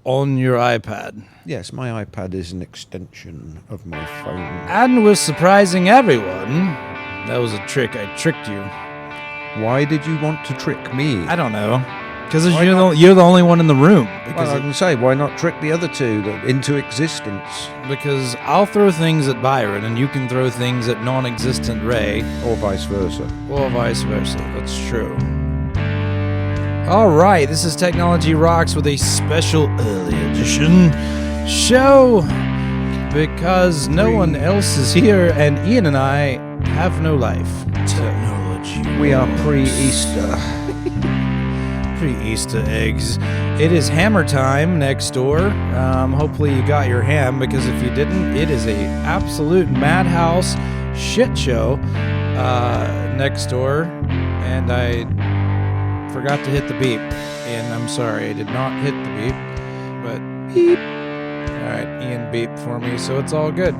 on your iPad. Yes, my iPad is an extension of my phone. And we're surprising everyone. That was a trick. I tricked you. Why did you want to trick me? I don't know. Because you're the only one in the room. Well, I can say, why not trick the other two into existence? Because I'll throw things at Byron, and you can throw things at non-existent Ray. Or vice versa. Or vice versa. That's true. All right, this is Technology Rocks with a special early edition show because no one else is here, and Ian and I have no life. Technology. We are pre-Easter. Pre-Easter eggs. It is hammer time next door. Hopefully you got your ham, because if you didn't, it is a absolute madhouse shit show next door, and I forgot to hit the beep, and I'm sorry, I did not hit the beep, but beep. All right, Ian beeped for me, so it's all good.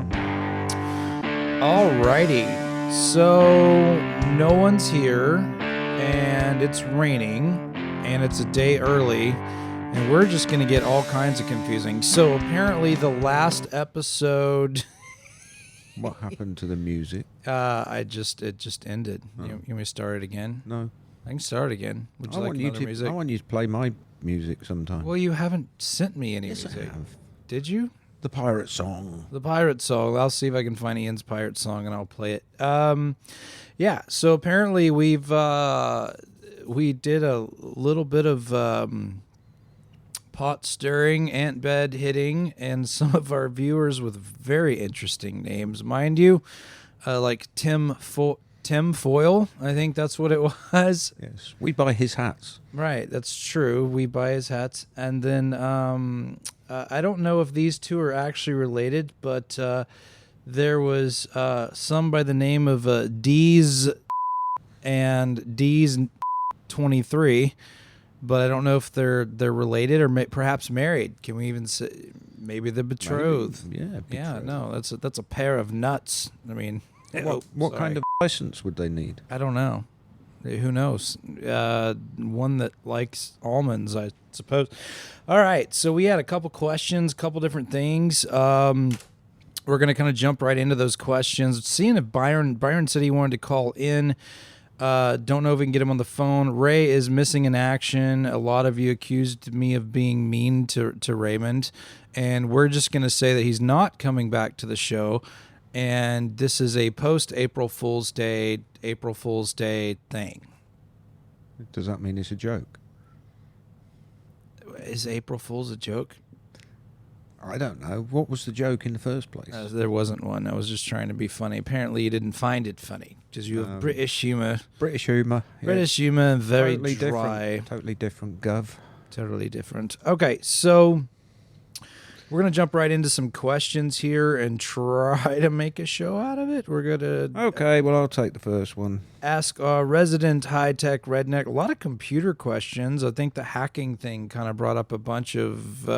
Alrighty, so no one's here, and it's raining, and it's a day early, and we're just gonna get all kinds of confusing. So apparently, the last episode. What happened to the music? It just ended. Oh. You want me to start it again? No. I can start again. Would you like another music? I want you to play my music sometime. Well, you haven't sent me any Yes, music. I have. Did you? The pirate song. The pirate song. I'll see if I can find Ian's pirate song and I'll play it. Yeah. So apparently we did a little bit of pot stirring, ant bed hitting, and some of our viewers with very interesting names, mind you, like Tim Foyle, I think that's what it was. Yes, we buy his hats. Right, that's true. We buy his hats. And then I don't know if these two are actually related, but there was some by the name of D's and D's 23, but I don't know if they're related or perhaps married. Can we even say maybe they're betrothed? Maybe, yeah. Yeah, no, that's a pair of nuts. I mean, what kind of license would they need? I don't know. Who knows? One that likes almonds, I suppose. All right, so we had a couple questions, a couple different things. We're going to kind of jump right into those questions. Seeing if Byron said he wanted to call in. Don't know if we can get him on the phone. Ray is missing in action. A lot of you accused me of being mean to Raymond, and we're just going to say that he's not coming back to the show. And this is a post-April Fool's Day thing. Does that mean it's a joke? Is April Fool's a joke? I don't know. What was the joke in the first place? There wasn't one. I was just trying to be funny. Apparently, you didn't find it funny because you have British humor. British humor. Yeah. British humor, very totally dry. Different, totally different, Gov. Totally different. Okay, so we're going to jump right into some questions here and try to make a show out of it. We're going to... Okay, well, I'll take the first one. Ask our resident high-tech redneck. A lot of computer questions. I think the hacking thing kind of brought up a bunch of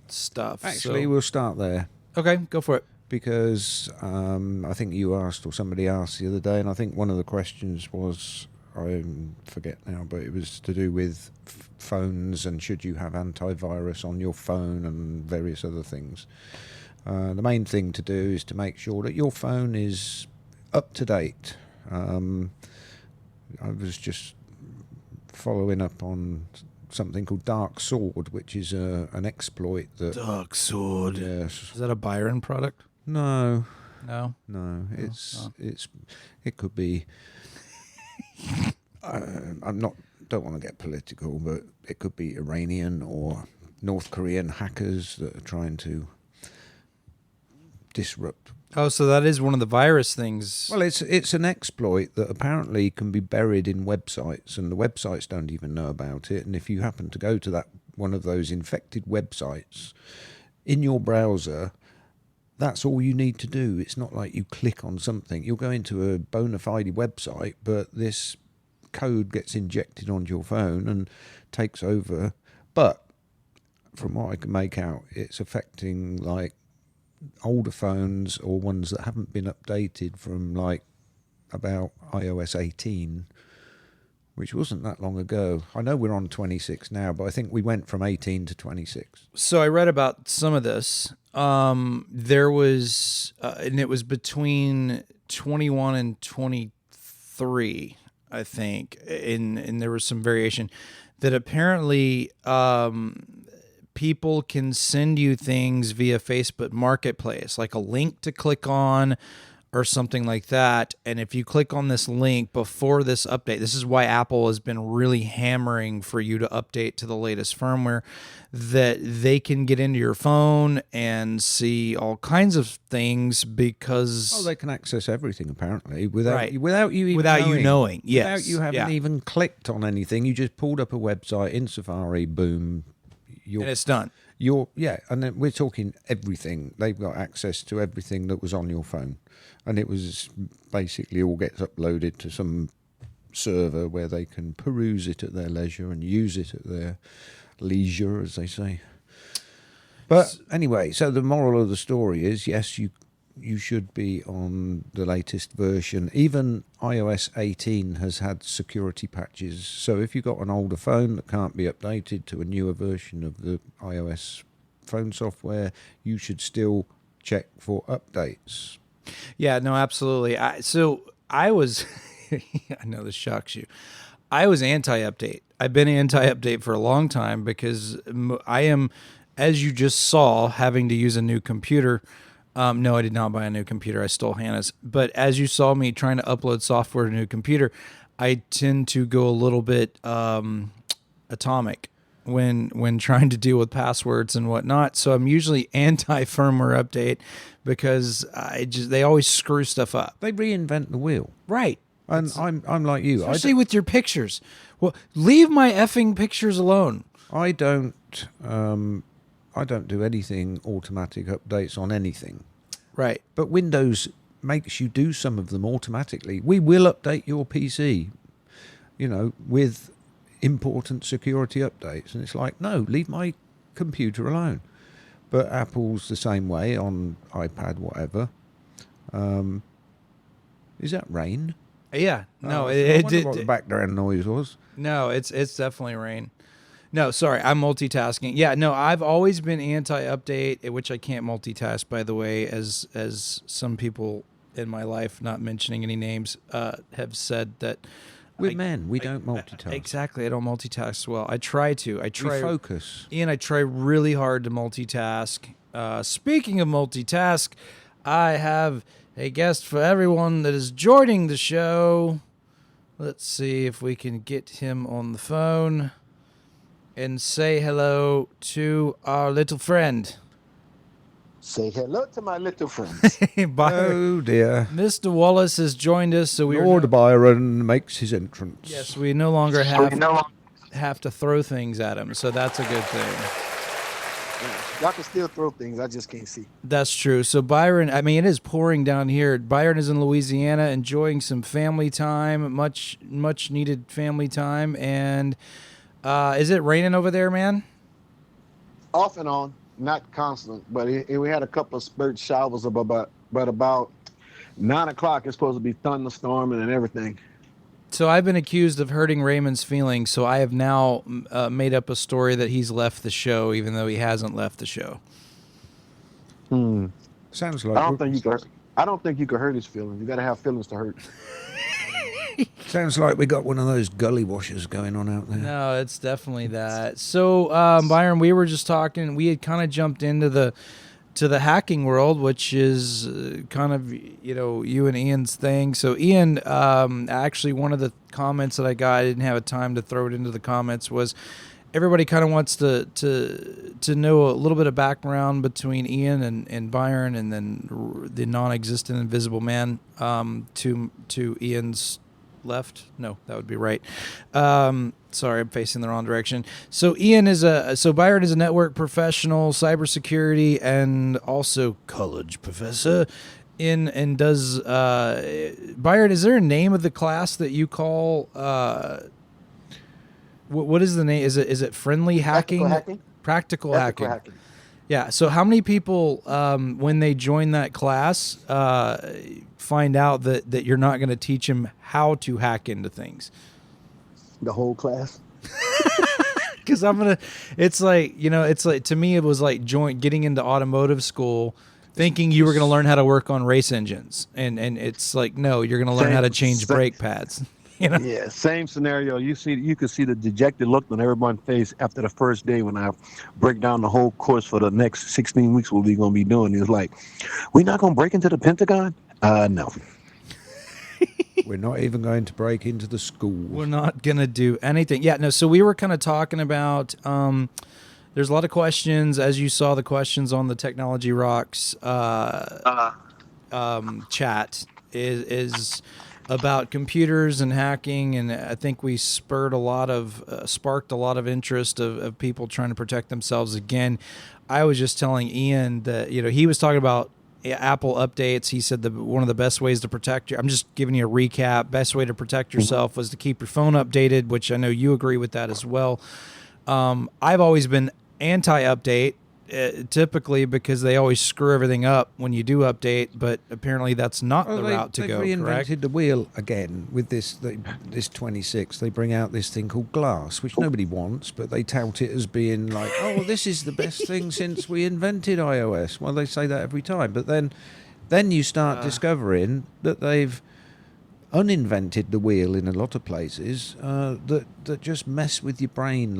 stuff. Actually, we'll start there. Okay, go for it. Because I think you asked or somebody asked the other day, and I think one of the questions was, I forget now, but it was to do with phones and should you have antivirus on your phone and various other things. The main thing to do is to make sure that your phone is up to date. I was just following up on something called Dark Sword, which is an exploit that... Dark Sword. Yes. Is that a Byron product? No. No? No. It could be... don't want to get political, but it could be Iranian or North Korean hackers that are trying to disrupt. Oh, so that is one of the virus things. Well, it's an exploit that apparently can be buried in websites, and the websites don't even know about it. And if you happen to go to that one of those infected websites in your browser, that's all you need to do. It's not like you click on something. You'll go into a bona fide website, but this code gets injected onto your phone and takes over. But from what I can make out, it's affecting like older phones or ones that haven't been updated from like about iOS 18 which wasn't that long ago. I know we're on 26 now, but I think we went from 18 to 26. So I read about some of this. There was, and it was between 21 and 23, I think, and there was some variation that apparently people can send you things via Facebook Marketplace, like a link to click on or something like that. And if you click on this link before this update, this is why Apple has been really hammering for you to update to the latest firmware, that they can get into your phone and see all kinds of things because... Oh, they can access everything, apparently, without, Right. without you even Without knowing. you knowing, yes. Without you having Yeah. even clicked on anything. You just pulled up a website in Safari, boom. And it's done. And then we're talking everything. They've got access to everything that was on your phone. And it was basically all gets uploaded to some server where they can peruse it at their leisure and use it at their leisure, as they say. But anyway, so the moral of the story is, yes, you should be on the latest version. Even iOS 18 has had security patches. So if you've got an older phone that can't be updated to a newer version of the iOS phone software, you should still check for updates. Yeah, no, absolutely. I was, I know this shocks you. I was anti-update. I've been anti-update for a long time because I am, as you just saw, having to use a new computer. No, I did not buy a new computer. I stole Hannah's. But as you saw me trying to upload software to a new computer, I tend to go a little bit atomic when trying to deal with passwords and whatnot. So I'm usually anti-firmware update because they always screw stuff up. They reinvent the wheel. Right. And I'm like you. Especially with your pictures. Well, leave my effing pictures alone. I don't do anything automatic updates on anything. Right. But Windows makes you do some of them automatically. We will update your PC, with important security updates. And it's like, no, leave my computer alone. But Apple's the same way on iPad, whatever. Is that rain? Yeah. No, I wonder what the background noise was. No, it's definitely rain. No, sorry, I'm multitasking. Yeah, no, I've always been anti-update, which I can't multitask, by the way, as some people in my life, not mentioning any names, have said that we're men. We don't multitask. Exactly, I don't multitask well. I try to. We focus. Ian, I try really hard to multitask. Speaking of multitask, I have a guest for everyone that is joining the show. Let's see if we can get him on the phone and say hello to our little friend. Say hello to my little friends. Oh dear. Mr. Wallace has joined us, so Lord Byron makes his entrance. Yes, we no longer have to throw things at him, so that's a good thing. Y'all can still throw things, I just can't see. That's true. So Byron, I mean, it is pouring down here. Byron is in Louisiana enjoying some family time, much needed family time. And is it raining over there, man? Off and on, not constant, but we had a couple of spurt showers but about 9 o'clock it's supposed to be thunderstorming and everything. So I've been accused of hurting Raymond's feelings, so I have now made up a story that he's left the show, even though he hasn't left the show. Sounds like I don't think you can hurt his feelings. You got to have feelings to hurt. Sounds like we got one of those gully washers going on out there. No, it's definitely that. So Byron, we were just talking. We had kind of jumped into the hacking world, which is kind of, you and Ian's thing. So Ian, actually one of the comments that I got, I didn't have time to throw it into the comments, was everybody kind of wants to know a little bit of background between Ian and Byron, and then the non-existent Invisible Man to Ian's left. No, that would be right. Sorry, I'm facing the wrong direction. So Byron is a network professional, cybersecurity, and also college professor. And does Byron? Is there a name of the class that you call? What is the name? Is it friendly hacking? Practical hacking. Yeah. So how many people, when they join that class, find out that you're not going to teach them how to hack into things? The whole class. Because it's like, to me, it was like getting into automotive school, thinking you were going to learn how to work on race engines. And it's like, no, you're going to learn how to change brake pads. Yeah, same scenario. You could see the dejected look on everyone's face after the first day when I break down the whole course for the next 16 weeks what we're going to be doing. It's like, we're not going to break into the Pentagon? No. We're not even going to break into the school. We're not going to do anything. Yeah, no, so we were kind of talking about, there's a lot of questions, as you saw the questions on the Technology Rocks chat is about computers and hacking, and I think we sparked a lot of interest of people trying to protect themselves. Again, I was just telling Ian that he was talking about Apple updates. He said that one of the best ways to protect I'm just giving you a recap. Best way to protect yourself was to keep your phone updated, which I know you agree with that as well. I've always been anti-update, typically because they always screw everything up when you do update, but apparently that's not the route to go. They've reinvented correct? the wheel again with this 26. They bring out this thing called Glass, which nobody wants, but they tout it as being like, oh, this is the best thing since we invented iOS. Well, they say that every time, but then you start discovering that they've uninvented the wheel in a lot of places that just mess with your brain.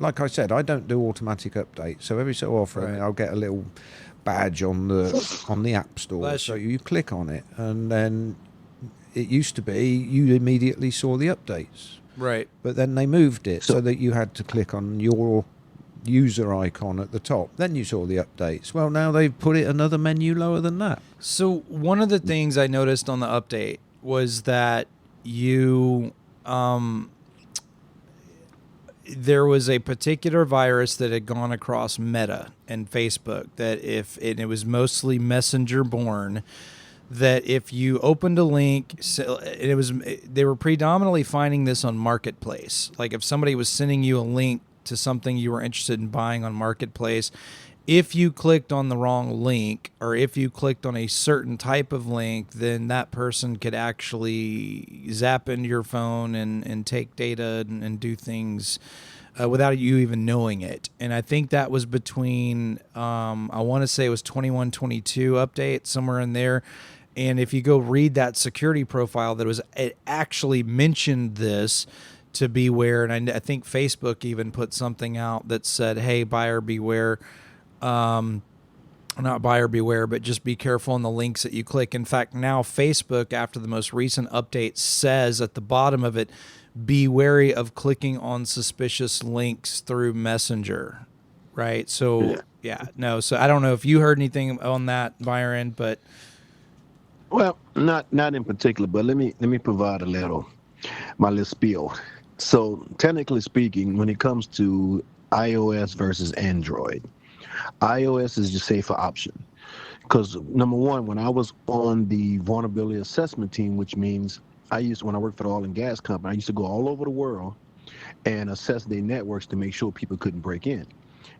Like I said, I don't do automatic updates, so every so often I'll get a little badge on the App Store. So you click on it, and then it used to be you immediately saw the updates. Right. But then they moved it so that you had to click on your user icon at the top. Then you saw the updates. Well, now they've put it another menu lower than that. So one of the things I noticed on the update was that there was a particular virus that had gone across Meta and Facebook and it was mostly messenger borne, that if you opened a link, they were predominantly finding this on Marketplace. Like if somebody was sending you a link to something you were interested in buying on Marketplace, if you clicked on the wrong link or if you clicked on a certain type of link, then that person could actually zap into your phone and take data and do things without you even knowing it. And I think that was between, I want to say it was 21, 22 update, somewhere in there. And if you go read that security profile, it actually mentioned this to beware. And I think Facebook even put something out that said, hey, buyer beware. Not buyer beware, but just be careful on the links that you click. In fact, now Facebook, after the most recent update, says at the bottom of it, be wary of clicking on suspicious links through Messenger. Right? So, so I don't know if you heard anything on that, Byron, but... Well, not in particular, but let me provide my little spiel. So, technically speaking, when it comes to iOS versus Android, iOS is your safer option because number one, when I was on the vulnerability assessment team, which means when I worked for the oil and gas company, I used to go all over the world and assess their networks to make sure people couldn't break in.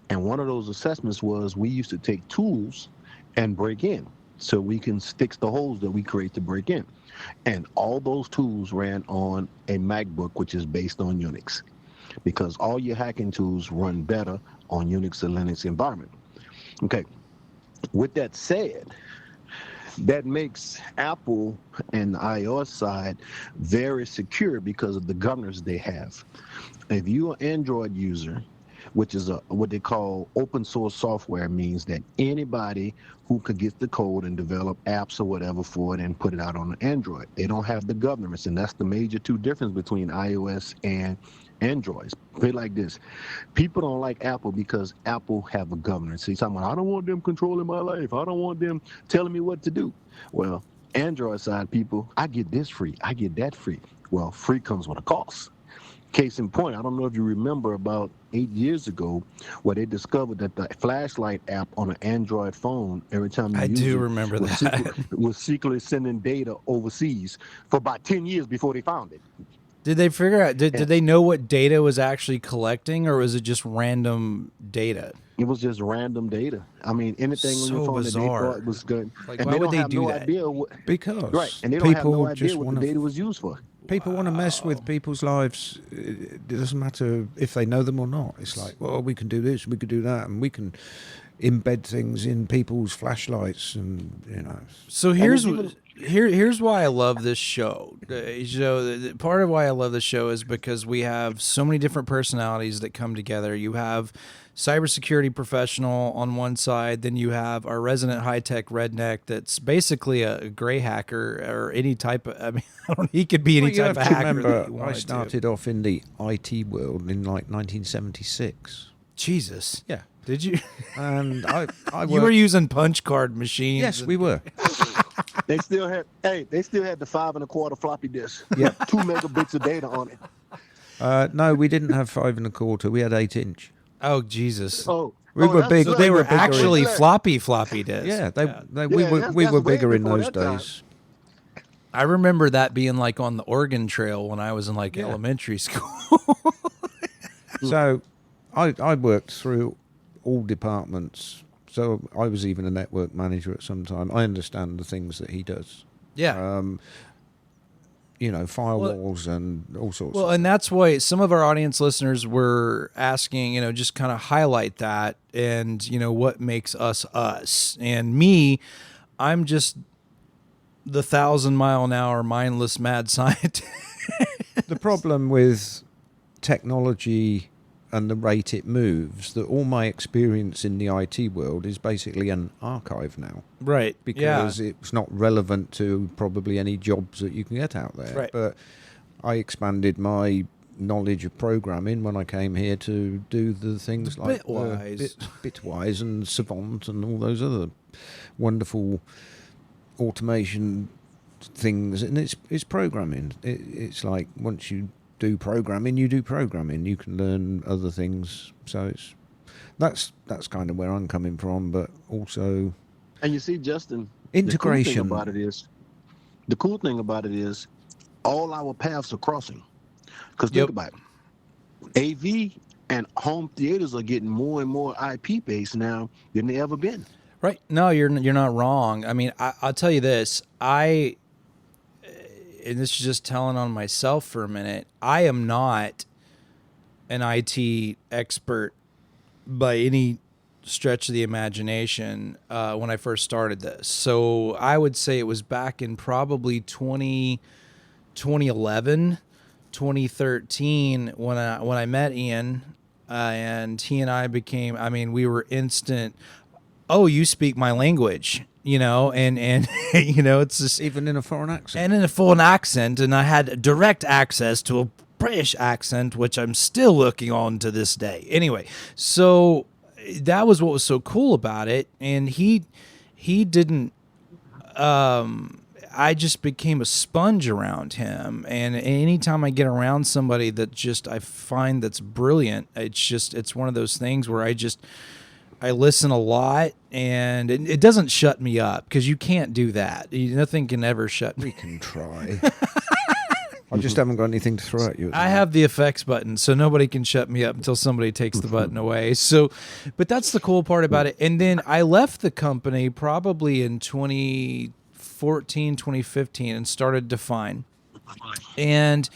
And one of those assessments was we used to take tools and break in so we can fix the holes that we create to break in. And all those tools ran on a MacBook, which is based on Unix, because all your hacking tools run better on Unix or Linux environment. Okay, with that said, that makes Apple and the iOS side very secure because of the governors they have. If you're an Android user, which is what they call open source software, means that anybody who could get the code and develop apps or whatever for it and put it out on Android. They don't have the governance, and that's the major two difference between iOS and Androids. Put it like this. People don't like Apple because Apple have a governance. He's talking about, I don't want them controlling my life. I don't want them telling me what to do. Well, Android side people, I get this free. I get that free. Well, free comes with a cost. Case in point, I don't know if you remember about 8 years ago where they discovered that the flashlight app on an Android phone, every time you use it, remember that. was secretly sending data overseas for about 10 years before they found it. Did they figure out, did they know what data was actually collecting, or was it just random data? It was just random data. I mean, anything on your phone that they thought was good. Like, and why they would don't they have do no that? idea what, Because right, and they don't have no people idea just what want the data was used for. People want to mess with people's lives. It doesn't matter if they know them or not. It's like, well, we can do this, we could do that, and we can embed things in people's flashlights, and So here's why I love this show. Part of why I love this show is because we have so many different personalities that come together. You have cybersecurity professional on one side, then you have our resident high-tech redneck that's basically a gray hacker or any type of, I mean, he could be any type of hacker. Remember, that you I started off in the IT world in like 1976. Jesus. Yeah. Did you? And I You were using punch card machines. Yes, we were. They still had the 5 1/4 floppy disk. Yeah. 2 megabits of data on it. No, we didn't have 5 1/4. We had 8-inch. Oh, Jesus. We were that's big. So right. they were bigger in- actually floppy disks. Yeah, we Yeah, were that's we were way bigger in before those that time. days. I remember that being like on the Oregon Trail when I was in like Yeah. elementary school. So, I worked through all departments. So I was even a network manager at some time. I understand the things that he does. Yeah. Firewalls and all sorts. Well, and that's why some of our audience listeners were asking, just kind of highlight that and, what makes us us. And me, I'm just the 1,000-mile-an-hour mindless mad scientist. The problem with technology and the rate it moves, that all my experience in the IT world is basically an archive now. Right. Because it's not relevant to probably any jobs that you can get out there. Right. But I expanded my knowledge of programming when I came here to do the things like Bitwise and Savant and all those other wonderful automation things. And it's programming. It's like once you do programming, you do programming. You can learn other things. So that's kind of where I'm coming from, but also. And you see, Justin, integration. The cool thing about it is all our paths are crossing. Because think about it. AV and home theaters are getting more and more IP based now than they ever been. Right. No, you're not wrong. I mean, I'll tell you this. And this is just telling on myself for a minute, I am not an IT expert by any stretch of the imagination when I first started this. So I would say it was back in probably 2011, 2013 when I met Ian, and he and I became, we were instant, oh, you speak my language. And it's just even in a foreign accent. And in a foreign accent, and I had direct access to a British accent, which I'm still working on to this day. Anyway, so that was what was so cool about it. And he didn't, I just became a sponge around him. And anytime I get around somebody that just, I find that's brilliant, it's one of those things where I listen a lot, and it doesn't shut me up because you can't do that. Nothing can ever shut me. We can try. I just haven't got anything to throw at you. I have the effects button, so nobody can shut me up until somebody takes the button away. So, but that's the cool part about it. And then I left the company probably in 2014, 2015 and started Define. And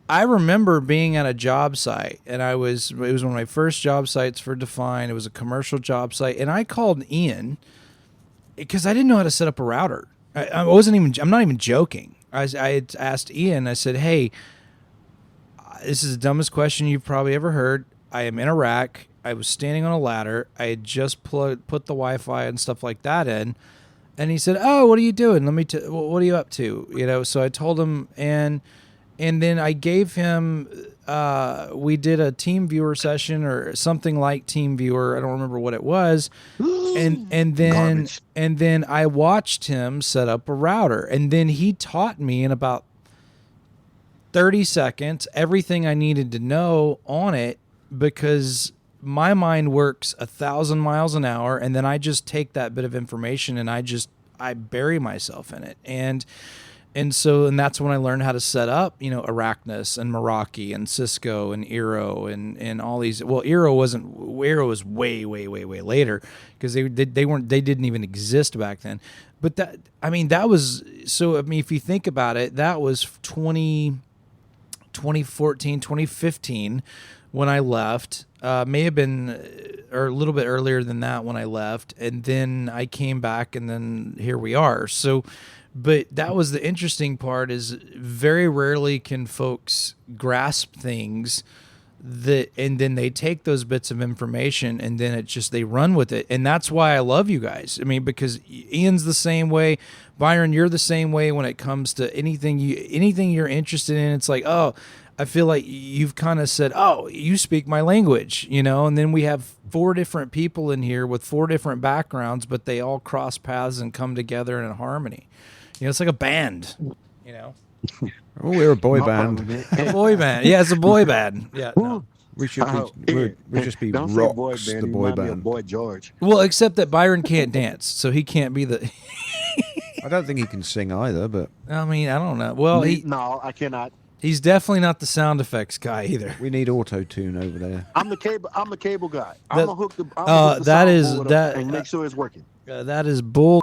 I remember being at a job site, and it was one of my first job sites for Define. It was a commercial job site, and I called Ian because I didn't know how to set up a router. I'm not even joking. I had asked Ian, I said, hey, this is the dumbest question you've probably ever heard. I am in Iraq. I was standing on a ladder. I had just put the Wi-Fi and stuff like that in. And he said, oh, what are you doing? What are you up to? So I told him, and then I gave him, we did a TeamViewer session or something like TeamViewer. I don't remember what it was. And then I watched him set up a router. And then he taught me in about 30 seconds everything I needed to know on it, because my mind works 1,000 miles an hour. And then I just take that bit of information and I bury myself in it. And And that's when I learned how to set up, Arachnus and Meraki and Cisco and Eero and all these. Well, Eero was way, way, way, way later because they didn't even exist back then. But that was, so, if you think about it, that was 2014, 2015 when I left. May have been or a little bit earlier than that when I left, and then I came back, and then here we are. So, but that was the interesting part, is very rarely can folks grasp things and then they take those bits of information and then they run with it. And that's why I love you guys. Because Ian's the same way. Byron, you're the same way when it comes to anything you're interested in. It's like, oh, I feel like you've kind of said, oh, you speak my language, and then we have 4 different people in here with 4 different backgrounds, but they all cross paths and come together in harmony. It's like a band, Oh, we're a boy band. A boy band. Yeah, it's a boy band. Yeah. No. We should be. We'll just be don't Rocks, say boy band. the You boy remind me of band. Boy George. Well, except that Byron can't dance, so he can't be the. I don't think he can sing either, but I don't know. Well, No, I cannot. he's definitely not the sound effects guy either. we need auto-tune over there. I'm the cable guy. I'm That- gonna hook the. that is- soundboard up that- and make sure it's working. That is bull.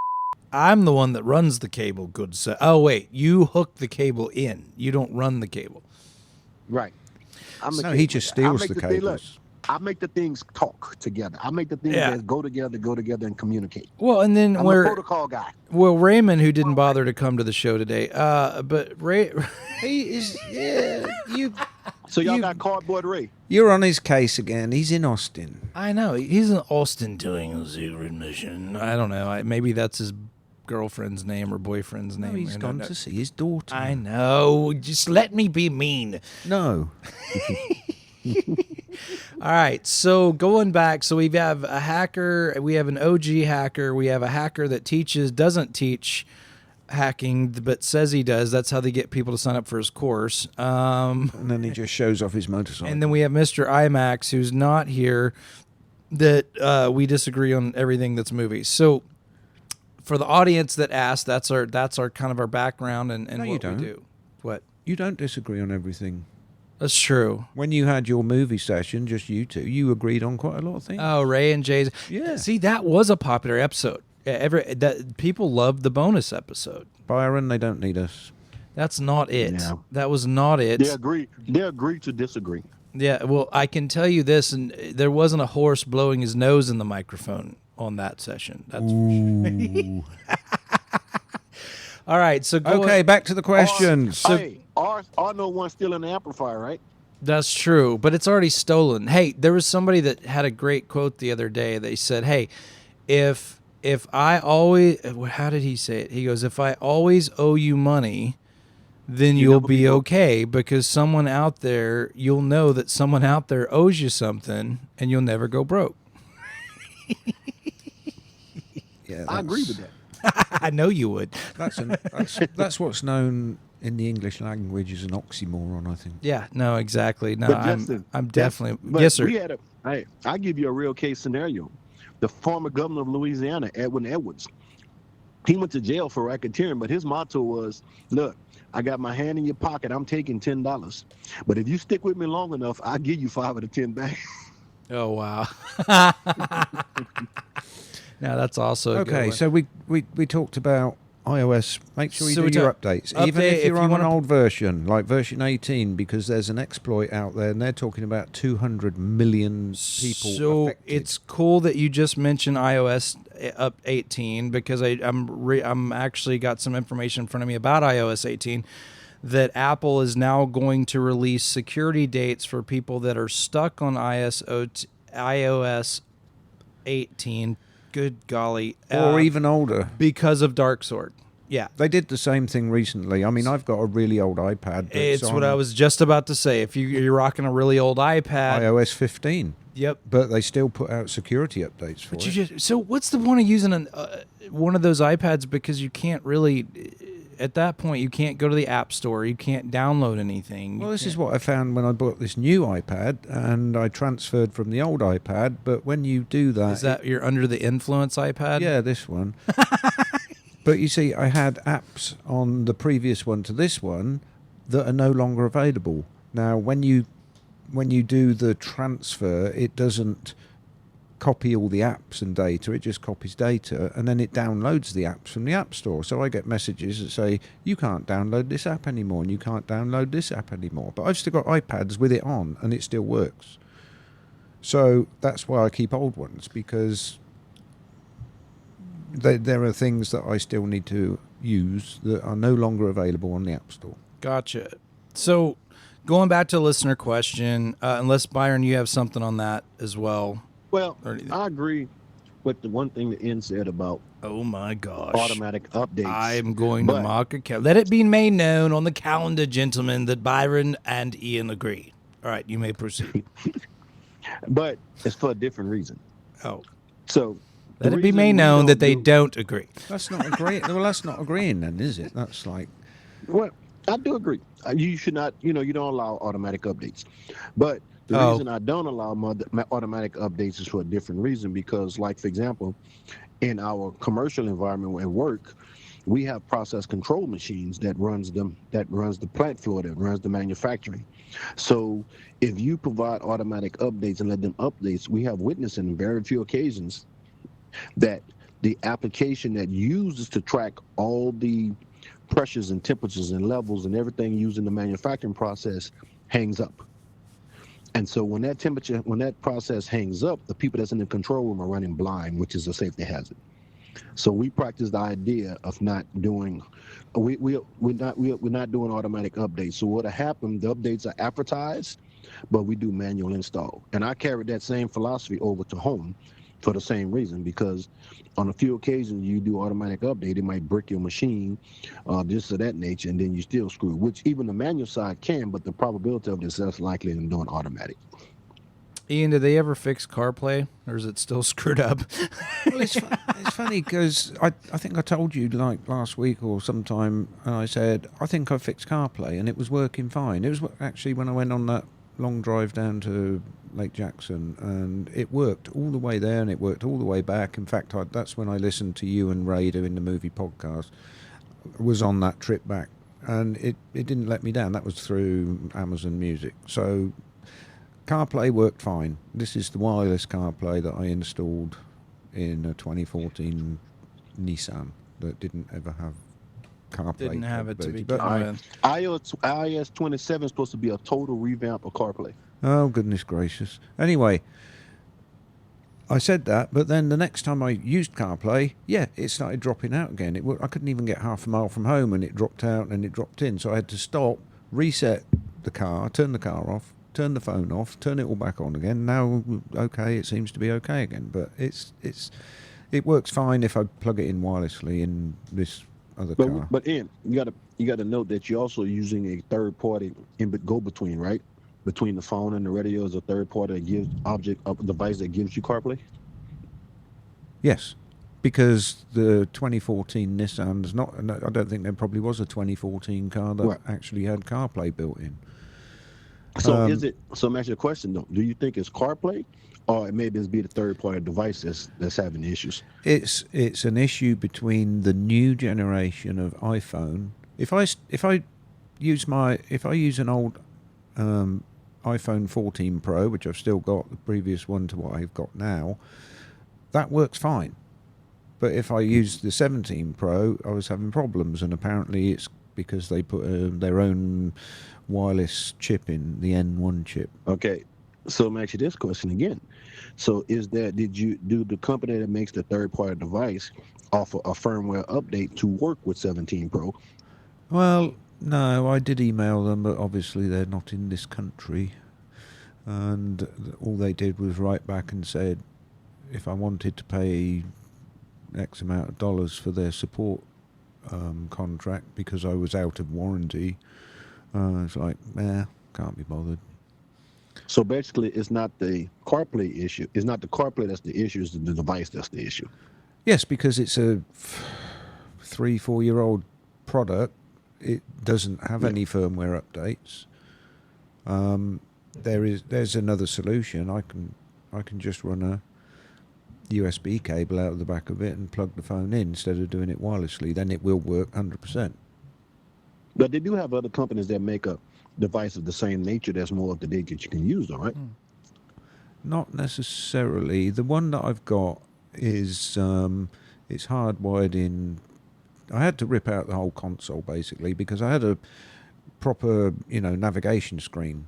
I'm the one that runs the cable. Good sir. Oh wait, you hook the cable in. You don't run the cable. Right. I'm the No, cable he just guy. I steals make the thing- look, cables. I make the things talk together. I make the things Yeah. that go together, and communicate. Well, and then I'm the protocol guy. Raymond, who didn't bother to come to the show today, but Ray, He is. Yeah, So y'all got Cardboard Ray. you're on his case again. He's in Austin. I know he's in Austin doing a secret mission. I don't know. Maybe that's his girlfriend's name or boyfriend's name. No, he's gone to see his daughter. I know. Just let me be mean. No. All right. So going back, so we have a hacker. We have an OG hacker. We have a hacker that doesn't teach hacking, but says he does. That's how they get people to sign up for his course. And then he just shows off his motorcycle. And then we have Mr. IMAX, who's not here, that we disagree on everything that's movies. So for the audience that asked, that's our kind of our background and No, you what don't. we do. What? You don't disagree on everything. That's true. When you had your movie session, just you two, you agreed on quite a lot of things. Oh, Ray and Jay's. Yeah. See, that was a popular episode. People loved the bonus episode. Byron, they don't need us. That's not it. Yeah. That was not it. They agree to disagree. Yeah, well, I can tell you this, and there wasn't a horse blowing his nose in the microphone on that session. That's for sure. All right, so Okay, back to the questions. No one's still in the amplifier, right? That's true, but it's already stolen. Hey, there was somebody that had a great quote the other day. They said, "Hey, if I always," how did he say it? He goes, "If I always owe you money, then you'll be okay, because someone out there, you'll know that someone out there owes you something, and you'll never go broke." Yeah, I agree with that. I know you would. That's what's known in the English language as an oxymoron, I think. Yeah, no, exactly. No, But Justin, I'm definitely but yes, sir. I give you a real case scenario. The former governor of Louisiana, Edwin Edwards, he went to jail for racketeering, but his motto was, "Look, I got my hand in your pocket. I'm taking $10, but if you stick with me long enough, I'll give you 5 of the 10 back." Oh wow. Now that's also a good Okay, one. so we talked about iOS. Make sure you So we do your talk- updates, update even if if you're you on an wanna- old version, like version 18, because there's an exploit out there, and they're talking about 200 million people So affected. it's cool that you just mentioned iOS up 18, because I'm actually got some information in front of me about iOS 18, that Apple is now going to release security dates for people that are stuck on iOS 18. Good golly, or even older. because of Dark Sword. Yeah. They did the same thing recently. I mean, I've got a really old iPad. That's It's what on I was just about to say. If you're rocking a really old iPad, iOS 15. yep. But they still put out security updates for But it. so what's the point of using one of those iPads, because you can't really, at that point, you can't go to the App Store, you can't download anything. Well, this is what I found when I bought this new iPad, and I transferred from the old iPad. But when you do that, Is that your under the influence iPad? yeah, this one. But you see, I had apps on the previous one to this one that are no longer available. Now, when you do the transfer, it doesn't copy all the apps and data, it just copies data, and then it downloads the apps from the App Store. So I get messages that say, you can't download this app anymore, and you can't download this app anymore. But I've still got iPads with it on, and it still works. So that's why I keep old ones, because there are things that I still need to use that are no longer available on the App Store. Gotcha. So going back to a listener question, unless Byron, you have something on that as well. Well, I agree with the one thing that Ian said about Oh my gosh. automatic updates. I'm going to mock a calendar. Let it be made known on the calendar, gentlemen, that Byron and Ian agree. All right, you may proceed. But it's for a different reason. Oh. So let it be made known that they don't agree. That's not agreeing. Well, that's not agreeing then, is it? That's like... Well, I do agree. You should not, you don't allow automatic updates. But the reason I don't allow automatic updates is for a different reason, because, like, for example, in our commercial environment at work, we have process control machines that runs the plant floor, that runs the manufacturing. So if you provide automatic updates and let them updates, we have witnessed in very few occasions that the application that uses to track all the pressures and temperatures and levels and everything used in the manufacturing process hangs up. And so when that process hangs up, the people that's in the control room are running blind, which is a safety hazard. So we practice the idea of not doing, we're not doing automatic updates. So what'll happen, the updates are advertised, but we do manual install. And I carried that same philosophy over to home for the same reason, because on a few occasions you do automatic update, it might brick your machine, this or that nature, and then you still screw, which even the manual side can, but the probability of this is less likely than doing automatic. Ian, did they ever fix CarPlay, or is it still screwed up? Well, it's funny because I think I told you like last week or sometime, and I said, I think I fixed CarPlay, and it was working fine. It was actually when I went on that long drive down to Lake Jackson, and it worked all the way there and it worked all the way back. In fact, that's when I listened to you and Ray doing the movie podcast. I was on that trip back, and it didn't let me down. That was through Amazon Music. So CarPlay worked fine. This is the wireless CarPlay that I installed in a 2014 Nissan that didn't ever have CarPlay. Didn't have it to be. But iOS 27 is supposed to be a total revamp of CarPlay. Oh, goodness gracious. Anyway, I said that, but then the next time I used CarPlay, it started dropping out again. I couldn't even get half a mile from home, and it dropped out and it dropped in. So I had to stop, reset the car, turn the car off, turn the phone off, turn it all back on again. Now, okay, it seems to be okay again. But it works fine if I plug it in wirelessly in this other car. But Ian, you got to note that you're also using a third party go-between, right? Between the phone and the radio is a third party that gives a device that gives you CarPlay? Yes, because the 2014 Nissan's not. I don't think there probably was a 2014 car that actually had CarPlay built in. So So, I'm asking you a question though. Do you think it's CarPlay, or it may just be the third party device that's having issues? It's an issue between the new generation of iPhone. If I use an old iPhone 14 Pro, which I've still got, the previous one to what I've got now, that works fine. But if I use the 17 Pro, I was having problems, and apparently it's because they put their own wireless chip in, the N1 chip. Okay, so I'm asking this question again. So did the company that makes the third-party device offer a firmware update to work with 17 Pro? Well, no, I did email them, but obviously they're not in this country. And all they did was write back and said if I wanted to pay X amount of dollars for their support contract because I was out of warranty, it's like, can't be bothered. So basically, it's not the CarPlay issue. It's not the CarPlay that's the issue. It's the device that's the issue. Yes, because it's a 3-4 year old product. It doesn't have any firmware updates. There's another solution. I can just run USB cable out of the back of it and plug the phone in instead of doing it wirelessly. Then it will work 100%. But they do have other companies that make a device of the same nature that's more up to date that you can use, though, right? Not necessarily. The one that I've got is it's hardwired in. I had to rip out the whole console basically because I had a proper, navigation screen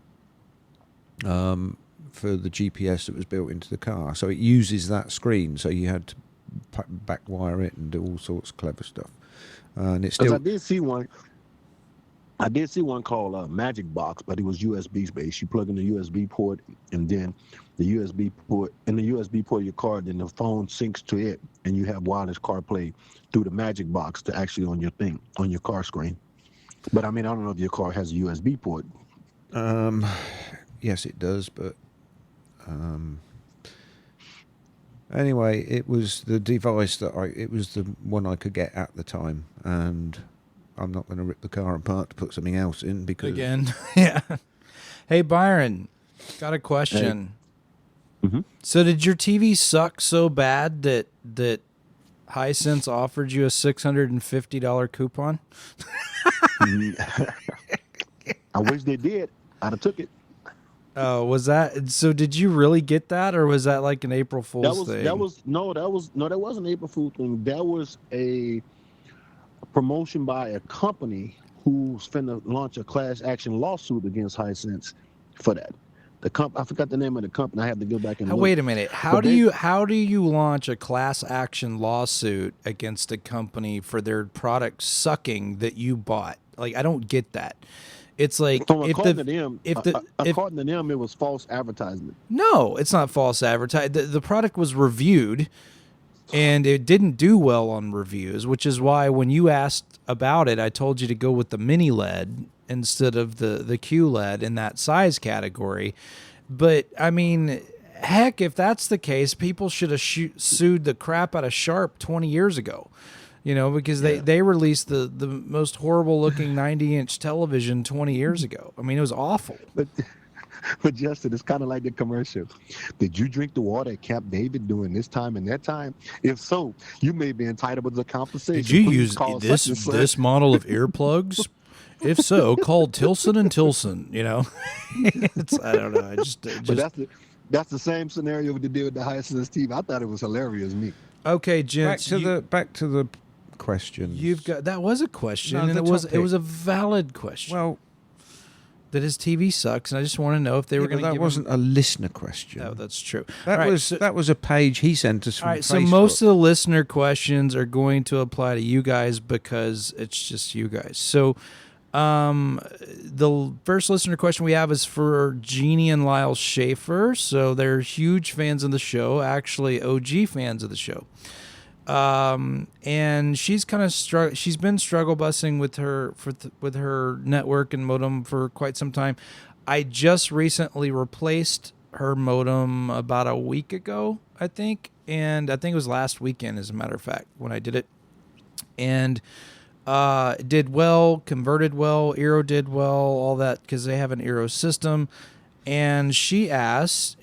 for the GPS that was built into the car. So it uses that screen. So you had to back wire it and do all sorts of clever stuff. And it's still. I did see one. I did see one called Magic Box, but it was USB based. You plug in the USB port, and then the USB port of your car, then the phone syncs to it, and you have wireless CarPlay through the Magic Box to actually on your car screen. But I mean, I don't know if your car has a USB port. Yes, it does, but anyway, it was the device it was the one I could get at the time, and I'm not going to rip the car apart to put something else in because Again, yeah. Hey, Byron, got a question. Hey. Mm-hmm. So did your TV suck so bad that Hisense offered you a $650 coupon? I wish they did. I'd have took it. Oh, was that so? Did you really get that, or was that like an April Fool's thing? That wasn't an April Fool thing. That was a promotion by a company who's finna launch a class action lawsuit against Hisense for that. I forgot the name of the company. I have to go back and look. Wait a minute. How do you launch a class action lawsuit against a company for their product sucking that you bought? Like, I don't get that. It's like according to them, it was false advertisement. No, it's not false advertising. The product was reviewed, and it didn't do well on reviews, which is why when you asked about it, I told you to go with the mini LED instead of the QLED in that size category. But I mean, heck, if that's the case, people should have sued the crap out of Sharp 20 years ago. Because they released the most horrible looking 90-inch television 20 years ago. I mean, it was awful. But Justin, it's kind of like the commercial. Did you drink the water at Camp David during this time and that time? If so, you may be entitled to compensation. Did you use this model of earplugs? If so, call Tilson and Tilson. I don't know. But that's the same scenario with the deal with the Hisense TV. I thought it was hilarious. Me. Okay, gents. Back to the questions. That was a question, No, and it was a valid question. Well, that his TV sucks, and I just want to know if they were going to. That wasn't a listener question. Oh, that's true. That was a page he sent us from Facebook. So most of the listener questions are going to apply to you guys because it's just you guys. So, the first listener question we have is for Jeannie and Lyle Schaefer. So they're huge fans of the show, actually OG fans of the show. And she's kind of she's been struggle busing with her network and modem for quite some time. I just recently replaced her modem about a week ago, I think. And I think it was last weekend, as a matter of fact, when I did it. And it did well, converted well, Eero did well, all that, because they have an Eero system. And she says,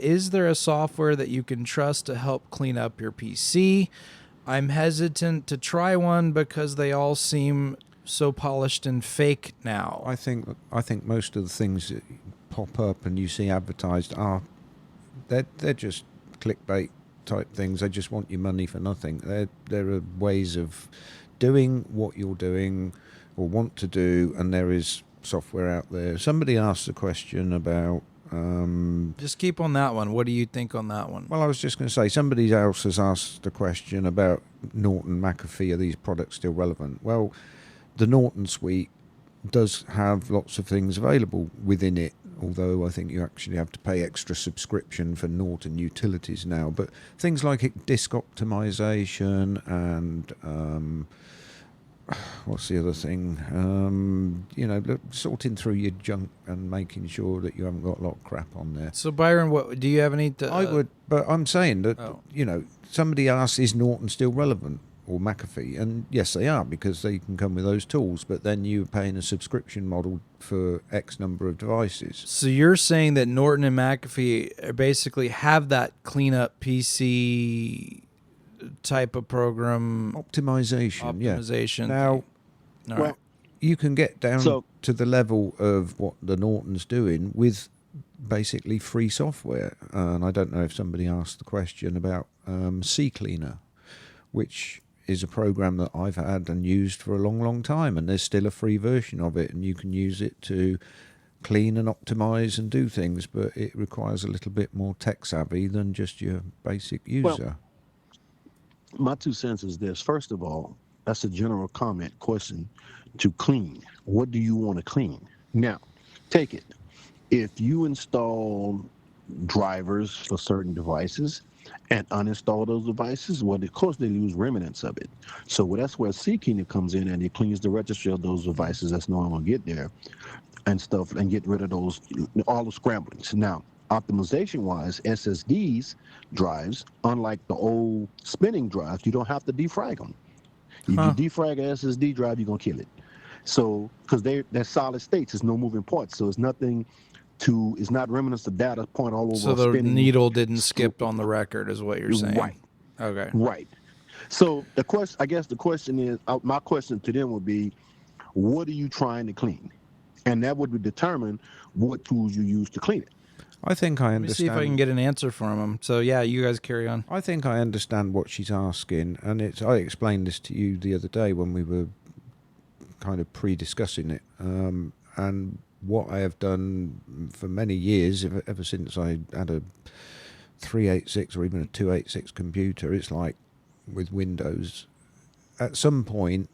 is there a software that you can trust to help clean up your PC? I'm hesitant to try one because they all seem so polished and fake now. I think most of the things that pop up and you see advertised they're just clickbait type things. They just want your money for nothing. There are ways of doing what you're doing or want to do, and there is software out there. Somebody asked a question about just keep on that one. What do you think on that one? Well, I was just going to say, somebody else has asked a question about Norton McAfee. Are these products still relevant? Well, the Norton suite does have lots of things available within it, although I think you actually have to pay extra subscription for Norton utilities now. But things like disk optimization and what's the other thing? Sorting through your junk and making sure that you haven't got a lot of crap on there. So, Byron, what do you have any? I would, but I'm saying that somebody asked, is Norton still relevant? or McAfee, and yes, they are, because they can come with those tools. But then you're paying a subscription model for X number of devices. So you're saying that Norton and McAfee basically have that cleanup PC type of program Optimization. Yeah. optimization. Now, All Well, right. you can get down So- to the level of what the Norton's doing with basically free software. And I don't know if somebody asked the question about CCleaner, which is a program that I've had and used for a long, long time, and there's still a free version of it, and you can use it to clean and optimize and do things, but it requires a little bit more tech savvy than just your basic user. my 2 cents is this. First of all, that's a general comment question. To clean, what do you want to clean? Now, take it. If you install drivers for certain devices and uninstall those devices, well, of course they lose remnants of it. So that's where CCleaner comes in, and it cleans the registry of those devices that's no longer get there and stuff, and get rid of those, all the scramblings. Now, optimization-wise, SSDs drives, unlike the old spinning drives, you don't have to defrag them. If Huh. you defrag an SSD drive, you're gonna kill it. So, because they're solid states, there's no moving parts, so it's nothing to, it's not remnants of data point all over. So a the spinning needle didn't skip on the record, is what you're saying. Right. Okay. Right. So the question, I guess the question is, my question to them would be, what are you trying to clean? And that would determine what tools you use to clean it. I think I Let me see understand. if I can get an answer from him. So yeah, you guys carry on. I think I understand what she's asking, and I explained this to you the other day when we were kind of pre-discussing it. And what I have done for many years, ever since I had a 386 or even a 286 computer, it's like with Windows. At some point,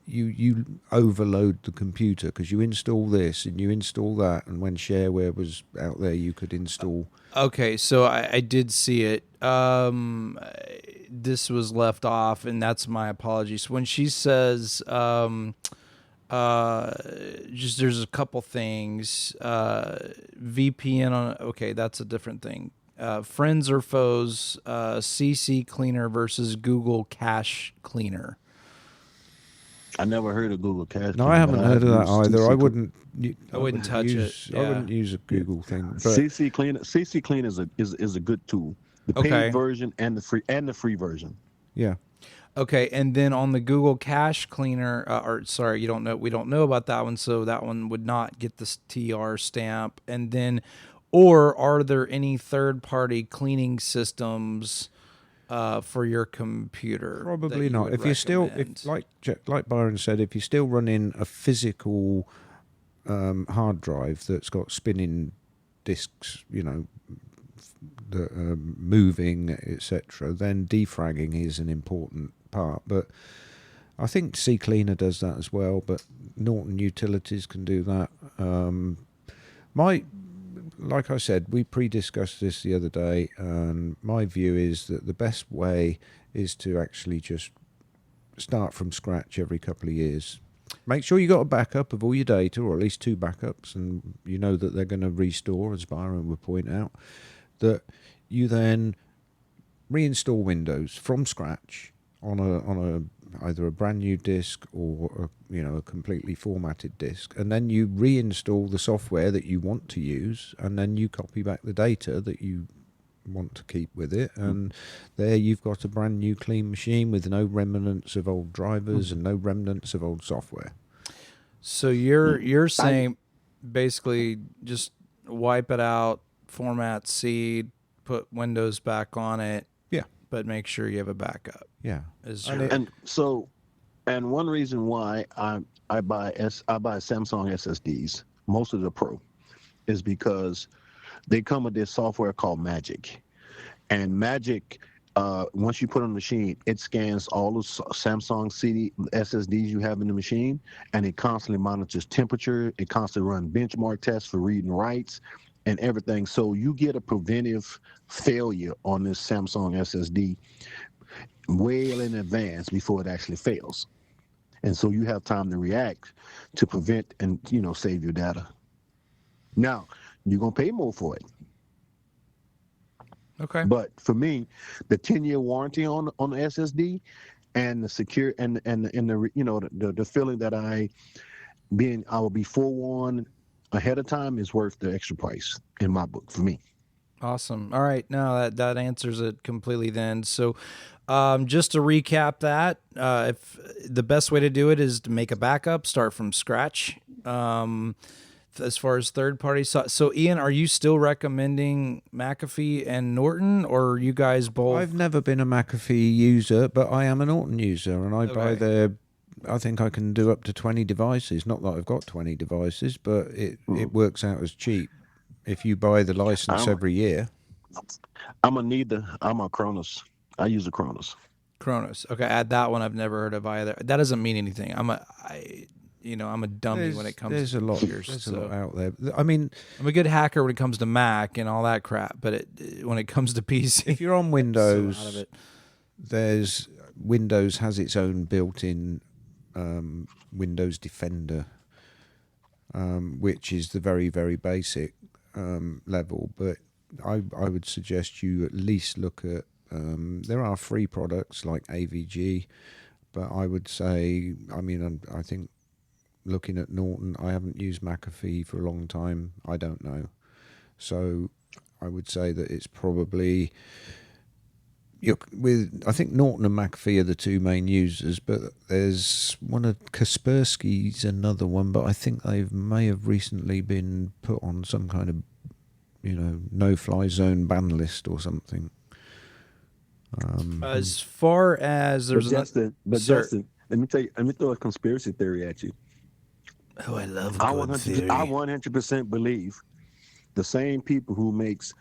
you overload the computer because you install this and you install that, and when shareware was out there, you could install. Okay, so I did see it. This was left off, and that's my apologies. When she says, just there's a couple things. VPN on. Okay, that's a different thing. Friends or foes. CC Cleaner versus Google Cache Cleaner. I never heard of Google Cache. No, I haven't heard of that either. I wouldn't. I wouldn't touch use, it, I yeah. wouldn't use a Google thing. But CC Clean is a good tool. The paid Okay. version and the free version. yeah, Okay, and then on the Google Cache Cleaner, or sorry, we don't know about that one, so that one would not get this TR stamp. And then, or are there any third-party cleaning systems for your computer? probably that not. would If you're still, recommend? like Byron said, if you're still running a physical hard drive that's got spinning disks, that are moving, etc., then defragging is an important part. But I think CCleaner does that as well. But Norton Utilities can do that. Like I said, we pre-discussed this the other day, and my view is that the best way is to actually just start from scratch every couple of years. Make sure you got a backup of all your data, or at least 2 backups, and you know that they're going to restore, as Byron would point out. That you then reinstall Windows from scratch on a either a brand new disk or a completely formatted disk, and then you reinstall the software that you want to use, and then you copy back the data that you want to keep with it, and there you've got a brand new clean machine with no remnants of old drivers and no remnants of old software. So you're saying basically just wipe it out, format C, put Windows back on it, Yeah, but make sure you have a backup. yeah. Is And your- it- And one reason why I buy Samsung SSDs, most of the Pro, is because they come with this software called Magic, and Magic, once you put on the machine, it scans all the Samsung SSDs you have in the machine, and it constantly monitors temperature. It constantly runs benchmark tests for read and writes and everything. So you get a preventive failure on this Samsung SSD well in advance before it actually fails. And so you have time to react to prevent and save your data. Now, you're going to pay more for it. okay. But for me, the 10-year warranty on the SSD, and the secure and the the feeling that I will be forewarned ahead of time is worth the extra price in my book for me. Awesome. All right. No, that answers it completely then. So, just to recap that, if the best way to do it is to make a backup, start from scratch. As far as third party, so Ian, are you still recommending McAfee and Norton, or are you guys both? I've never been a McAfee user, but I am a Norton user, and I buy their. I think I can do up to 20 devices. Not that I've got 20 devices, but it works out as cheap if you buy the license every year. I'm a Kronos. I use a Kronos. Kronos. Okay, add that one. I've never heard of either. That doesn't mean anything. I'm a dummy when it comes there's to a lot computers. there's a lot out there. I mean, I'm a good hacker when it comes to Mac and all that crap, but when it comes to PC, if you're on Windows, so out of it. there's Windows has its own built-in Windows Defender, which is the very, very basic level. But I would suggest you at least look at. There are free products like AVG, but I would say, I think looking at Norton, I haven't used McAfee for a long time. I don't know, so I would say that it's probably. I think Norton and McAfee are the two main users, but there's one of Kaspersky's another one, but I think they may have recently been put on some kind of, no-fly zone ban list or something. As far as there's Justin, let me throw a conspiracy theory at you. Oh, I love I good theory. 100% believe the same people who makes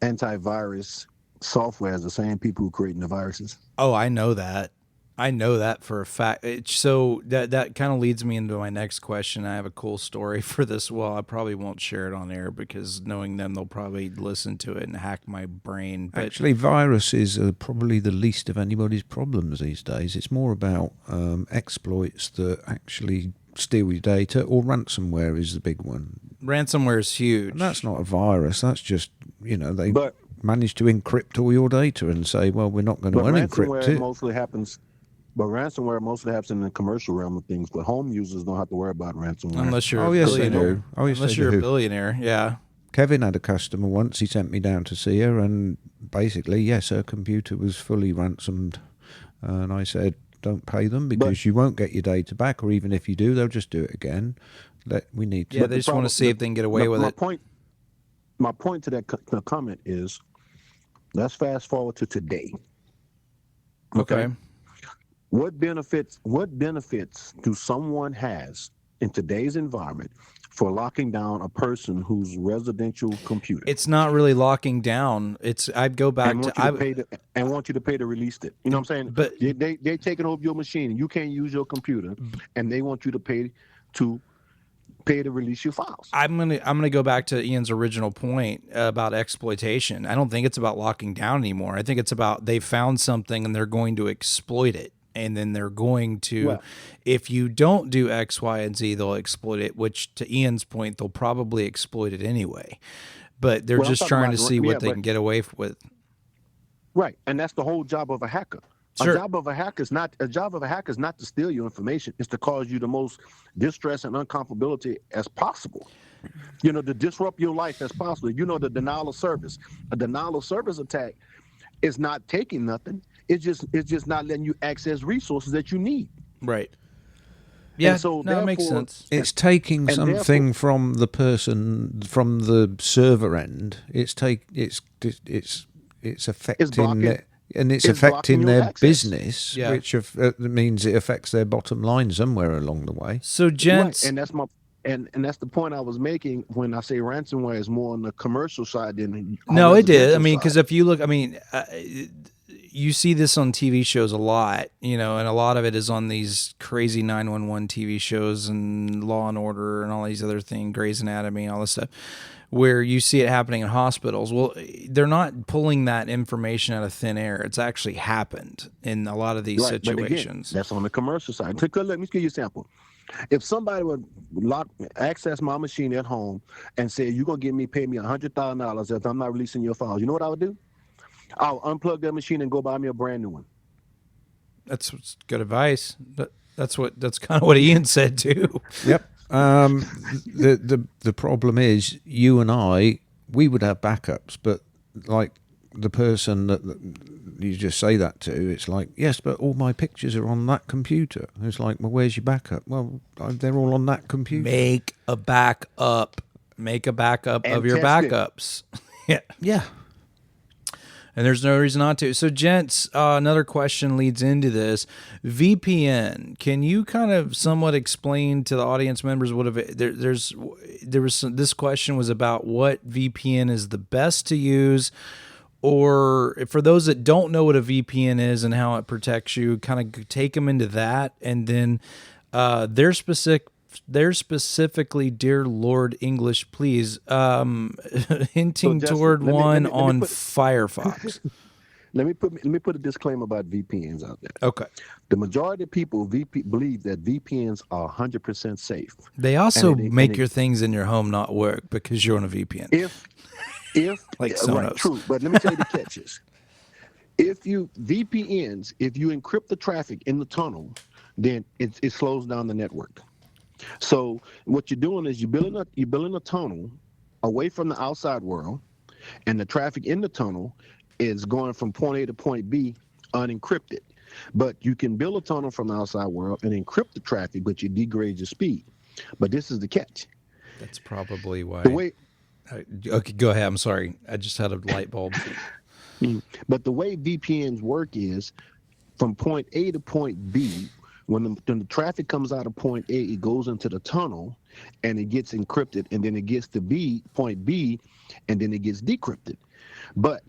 antivirus software is the same people who creating the viruses. Oh, I know that. I know that for a fact. So that kind of leads me into my next question. I have a cool story for this. Well, I probably won't share it on air because knowing them, they'll probably listen to it and hack my brain. But actually, viruses are probably the least of anybody's problems these days. It's more about exploits that actually steal your data, or ransomware is the big one. Ransomware is huge. And that's not a virus. That's just, they manage to encrypt all your data and say, well, we're not going to unencrypt it. Ransomware mostly happens in the commercial realm of things, but home users don't have to worry about ransomware. Unless you're a billionaire. Unless you're a billionaire, yeah. Kevin had a customer once. He sent me down to see her, and basically, yes, her computer was fully ransomed. And I said, don't pay them because you won't get your data back, or even if you do, they'll just do it again. We need to. Yeah, they just want to see if they can get away with it. My point to that comment is, let's fast forward to today. Okay. What benefits do someone has in today's environment for locking down a person whose residential computer? It's not really locking down. I'd go back and want you to pay to release it. You know what I'm saying? But they're taking over your machine and you can't use your computer, and they want you to pay to release your files. I'm gonna go back to Ian's original point about exploitation. I don't think it's about locking down anymore. I think it's about they found something and they're going to exploit it. And then they're going to, if you don't do X, Y, and Z, they'll exploit it, which to Ian's point, they'll probably exploit it anyway. But they're just trying to see what they can get away with. Right. And that's the whole job of a hacker. Sure. A job of a hacker is not to steal your information. It's to cause you the most distress and uncomfortability as possible. To disrupt your life as possible. The denial of service. A denial of service attack is not taking nothing. It's just not letting you access resources that you need. Right. Yeah, so that makes sense. It's taking something from the person, from the server end. It's affecting it's affecting their business, which means it affects their bottom line somewhere along the way. So, gents, right. And that's and that's the point I was making when I say ransomware is more on the commercial side than no, it did. I mean, because if you look, you see this on TV shows a lot, and a lot of it is on these crazy 911 TV shows and Law and Order and all these other things, Grey's Anatomy, all this stuff, where you see it happening in hospitals. Well, they're not pulling that information out of thin air. It's actually happened in a lot of these situations. Again, that's on the commercial side. Let me give you a sample. If somebody would access my machine at home and say, you're going to pay me $100,000 if I'm not releasing your files, you know what I would do? I'll unplug that machine and go buy me a brand new one. That's good advice. That's kind of what Ian said too. Yep. The problem is you and we would have backups, but like the person that you just say that to, it's like, yes, but all my pictures are on that computer. It's like, well, where's your backup? Well, they're all on that computer. Make a backup. Make a backup And of your test it. backups. Yeah. Yeah. And there's no reason not to. So, gents, another question leads into this. VPN. Can you kind of somewhat explain to the audience members what this question was about what VPN is the best to use, or for those that don't know what a VPN is and how it protects you, kind of take them into that, and then their specifically, dear Lord English, please, hinting So, Justin, toward let me one put- on Firefox. Let me put a disclaimer about VPNs out there. Okay. The majority of people believe that VPNs are 100% safe. They also And it- make and it- your things in your home not work because you're on a VPN. If Like yeah, Sonos. right, true. But let me tell you the catches. If you encrypt the traffic in the tunnel, then it slows down the network. So what you're doing is you're building a tunnel away from the outside world, and the traffic in the tunnel is going from point A to point B unencrypted. But you can build a tunnel from the outside world and encrypt the traffic, but you degrade your speed. But this is the catch. That's probably why. The way Okay, go ahead. I'm sorry. I just had a light bulb. But the way VPNs work is from point A to point B. When the traffic comes out of point A, it goes into the tunnel and it gets encrypted, and then it gets to point B, and then it gets decrypted. But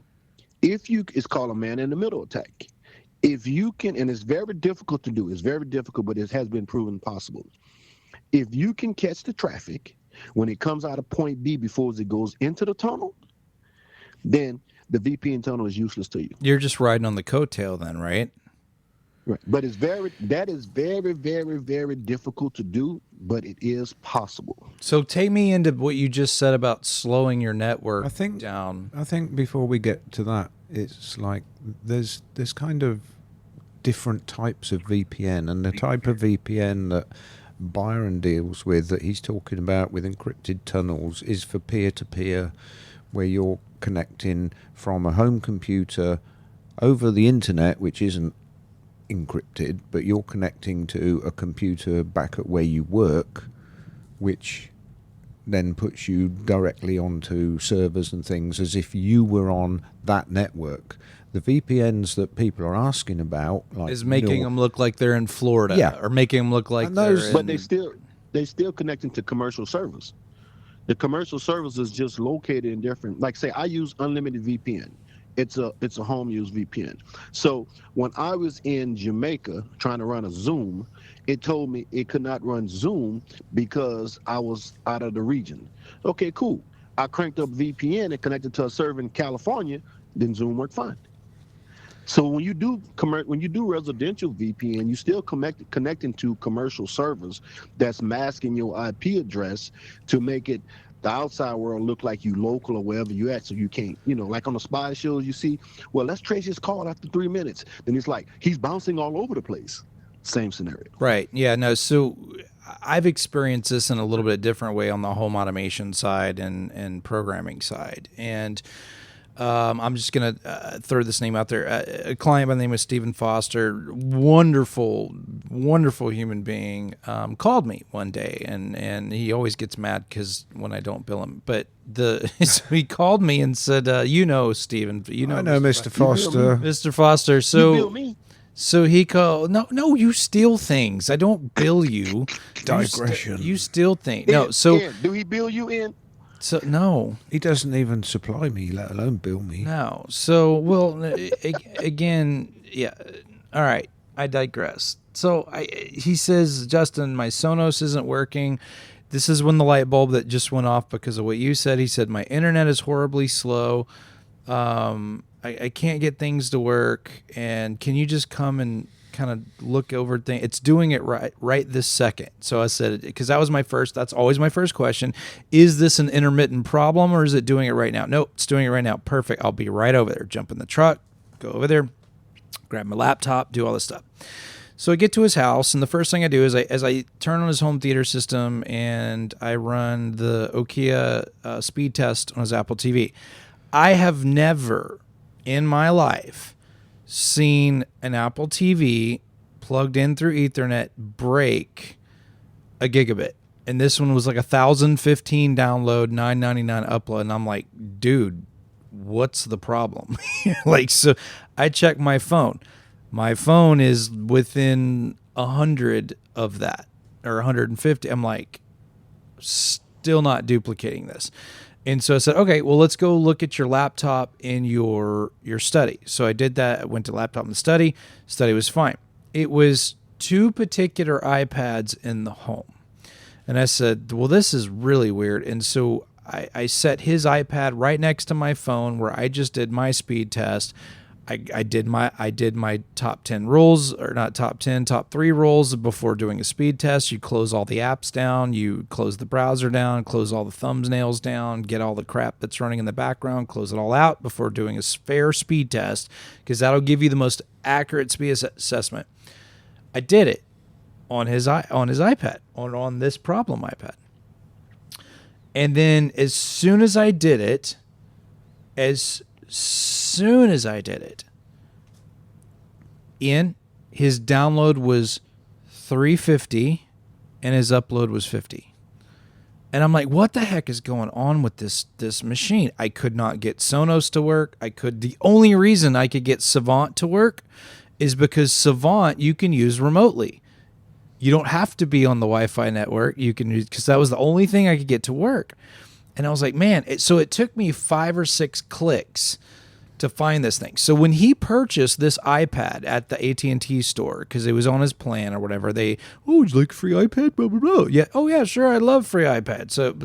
it's called a man-in-the-middle attack. If you can, and it's very difficult to do. It's very difficult, but it has been proven possible. If you can catch the traffic when it comes out of point B before it goes into the tunnel, then the VPN tunnel is useless to you. You're just riding on the coattail then, right? Right. But that is very, very, very difficult to do, but it is possible. So take me into what you just said about slowing your network I think down. I think before we get to that, it's like there's kind of different types of VPN, and the type of VPN that Byron deals with, that he's talking about with encrypted tunnels, is for peer-to-peer, where you're connecting from a home computer over the internet, which isn't encrypted, but you're connecting to a computer back at where you work, which then puts you directly onto servers and things as if you were on that network. The VPNs that people are asking about, like, Is making them look like they're in Florida, Yeah. or making them look like And those- they're But in, they still connecting to commercial servers. The commercial servers is just located in different, like say I use unlimited VPN. It's a home use VPN. So when I was in Jamaica trying to run a Zoom, it told me it could not run Zoom because I was out of the region. Okay, cool. I cranked up VPN and connected to a server in California, then Zoom worked fine. So when you do residential VPN, you still connecting to commercial servers that's masking your IP address to make it the outside world look like you local or wherever you at, so you can't, like on the spy shows you see, well, let's trace his call after 3 minutes. Then it's like he's bouncing all over the place. Same scenario. right. Yeah, no. So I've experienced this in a little bit different way on the home automation side and programming side. And I'm just going to throw this name out there. A client by the name of Stephen Foster, wonderful, wonderful human being, called me one day, and he always gets mad because when I don't bill him. But so he called me and said, Stephen, I know Mr. Foster. Mr. Foster. You So bill me. so he called. No, you steal things. I don't bill you. Digression. You steal things. No, so Ian, do he bill you in? so no. He doesn't even supply me, let alone bill me. No. So, well, again, yeah. All right. I digress. So he says, Justin, my Sonos isn't working. This is when the light bulb that just went off because of what you said. He said, my internet is horribly slow. I can't get things to work. And can you just come and kind of look over things? It's doing it right this second. So I said, because that's always my first question. Is this an intermittent problem or is it doing it right now? Nope, it's doing it right now. Perfect. I'll be right over there. Jump in the truck, go over there. grab my laptop, do all this stuff. So I get to his house, and the first thing I do is I turn on his home theater system and I run the Nokia speed test on his Apple TV. I have never in my life seen an Apple TV plugged in through Ethernet break a gigabit. And this one was like 1,015 download, 999 upload. And I'm like, dude, what's the problem? Like, so I check my phone. My phone is within 100 of that, or 150. I'm like, still not duplicating this. And so I said, okay, well, let's go look at your laptop in your study. So I did that. I went to laptop in the study. Study was fine. It was two particular iPads in the home. And I said, well, this is really weird. And so I set his iPad right next to my phone where I just did my speed test. I did my top 10 rules, or not top 10, top 3 rules before doing a speed test. You close all the apps down, you close the browser down, close all the thumbnails down, get all the crap that's running in the background, close it all out before doing a fair speed test, because that'll give you the most accurate speed assessment. I did it on his iPad, on this problem iPad. And then as soon as I did it, his download was 350 and his upload was 50. And I'm like, what the heck is going on with this machine? I could not get Sonos to work. The only reason I could get Savant to work is because Savant you can use remotely. You don't have to be on the Wi-Fi network. You can use, because that was the only thing I could get to work. And I was like, man, so it took me 5 or 6 clicks to find this thing. So when he purchased this iPad at the AT&T store, because it was on his plan or whatever, would you like a free iPad? Blah, blah, blah. Yeah. Oh yeah, sure. I love free iPad. So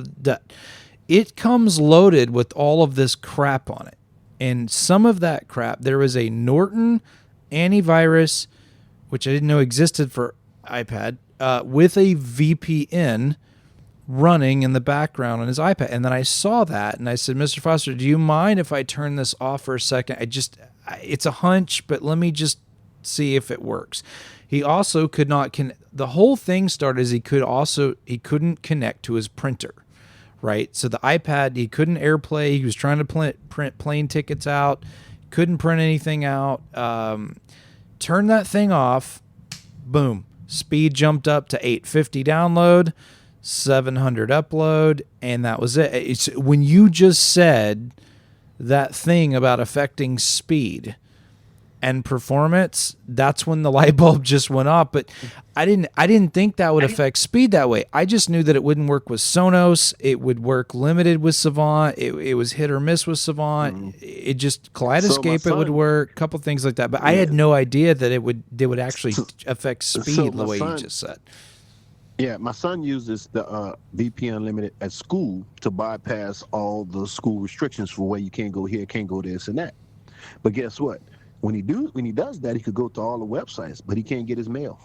it comes loaded with all of this crap on it. And some of that crap, there was a Norton antivirus, which I didn't know existed for iPad, with a VPN running in the background on his iPad. And then I saw that and I said, Mr. Foster, do you mind if I turn this off for a second? It's a hunch, but let me just see if it works. He also could not the whole thing started as he couldn't connect to his printer, right? So the iPad, he couldn't AirPlay. He was trying to print plane tickets out, couldn't print anything out. Turn that thing off, boom. Speed jumped up to 850 download, 700 upload, and that was it. It's when you just said that thing about affecting speed and performance, that's when the light bulb just went off. But I didn't think that would affect speed that way. I just knew that it wouldn't work with Sonos. It would work limited with Savant. It was hit or miss with Savant. It just Kaleidoscape it would work. A couple things like that. But I had no idea that it would actually affect speed the way you just said. Yeah, my son uses the VPN Unlimited at school to bypass all the school restrictions for where you can't go here, can't go this and that. But guess what? When he does that, he could go to all the websites, but he can't get his mail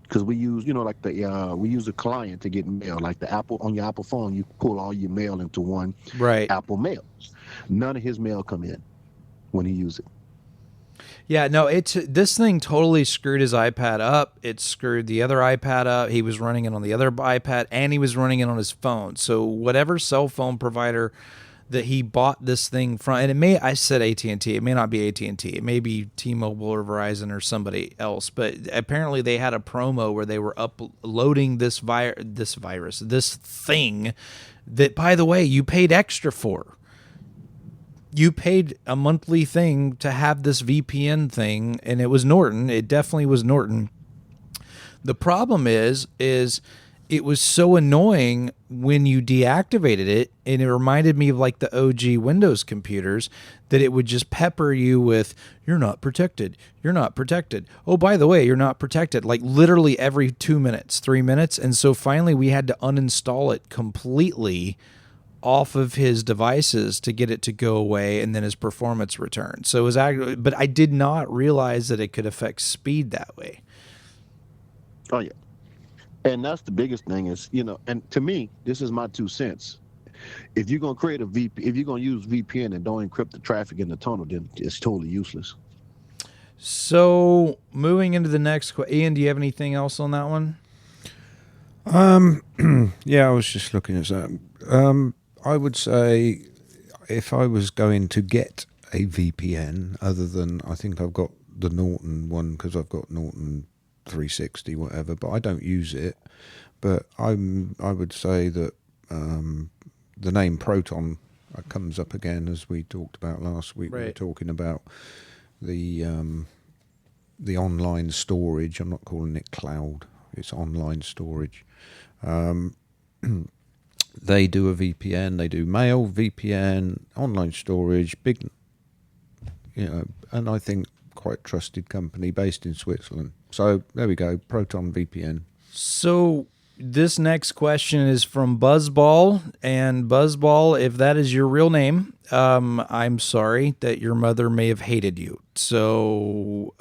because we use, we use a client to get mail, like the Apple on your Apple phone. You pull all your mail into one Apple Mail. None of his mail come in when he uses it. Yeah, no, this thing totally screwed his iPad up. It screwed the other iPad up. He was running it on the other iPad, and he was running it on his phone. So whatever cell phone provider that he bought this thing from, and I said AT&T, it may not be AT&T, it may be T-Mobile or Verizon or somebody else, but apparently they had a promo where they were uploading this thing that, by the way, you paid extra for. You paid a monthly thing to have this VPN thing, and it was Norton. It definitely was Norton. The problem is it was so annoying when you deactivated it, and it reminded me of like the OG Windows computers, that it would just pepper you with, you're not protected. You're not protected. Oh, by the way, you're not protected. Like literally every 2 minutes, 3 minutes. And so finally we had to uninstall it completely off of his devices to get it to go away, and then his performance returned. So it was actually, but I did not realize that it could affect speed that way. Oh yeah. And that's the biggest thing is, and to me, this is my 2 cents. If you're going to create if you're going to use VPN and don't encrypt the traffic in the tunnel, then it's totally useless. So moving into the next question, Ian, do you have anything else on that one? Yeah, I was just looking at that. I would say if I was going to get a VPN, other than I think I've got the Norton one because I've got Norton 360, whatever, but I don't use it. But I would say that the name Proton comes up again as we talked about last week. We were Right. talking about the online storage. I'm not calling it cloud; it's online storage. They do a VPN. They do mail, VPN, online storage, big, and I think quite trusted company based in Switzerland. So there we go, Proton VPN. So this next question is from Buzzball, and Buzzball, if that is your real name, I'm sorry that your mother may have hated you. So,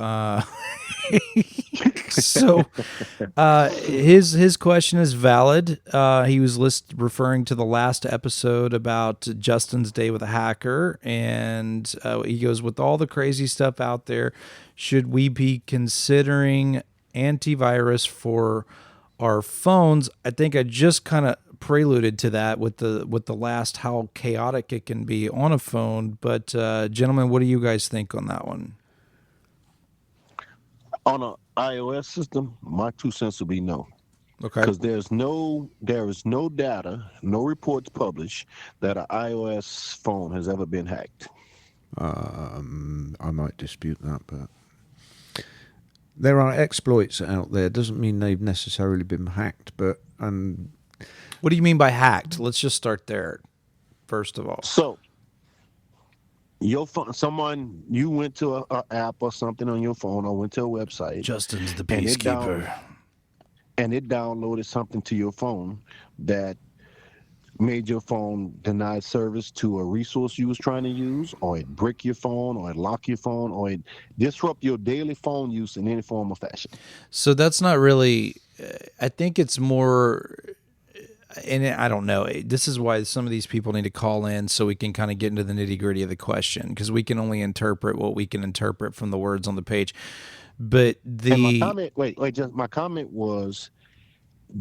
his question is valid. He was referring to the last episode about Justin's day with a hacker, and he goes, with all the crazy stuff out there, should we be considering antivirus for our phones? I think I just kind of preluded to that with the last how chaotic it can be on a phone. But gentlemen, what do you guys think on that one? On an iOS system, my 2 cents would be no. Okay. Because there is no data, no reports published that an iOS phone has ever been hacked. I might dispute that, but there are exploits out there. Doesn't mean they've necessarily been hacked, but What do you mean by hacked? Let's just start there, first of all. So your phone, you went to a app or something on your phone, or went to a website, Justin's the and peacekeeper. it downloaded something to your phone that made your phone deny service to a resource you was trying to use, or it brick your phone, or it lock your phone, or it disrupt your daily phone use in any form or fashion. So that's not really. I think it's more. And I don't know. This is why some of these people need to call in so we can kind of get into the nitty gritty of the question, because we can only interpret what we can interpret from the words on the page. But And my comment, my comment was,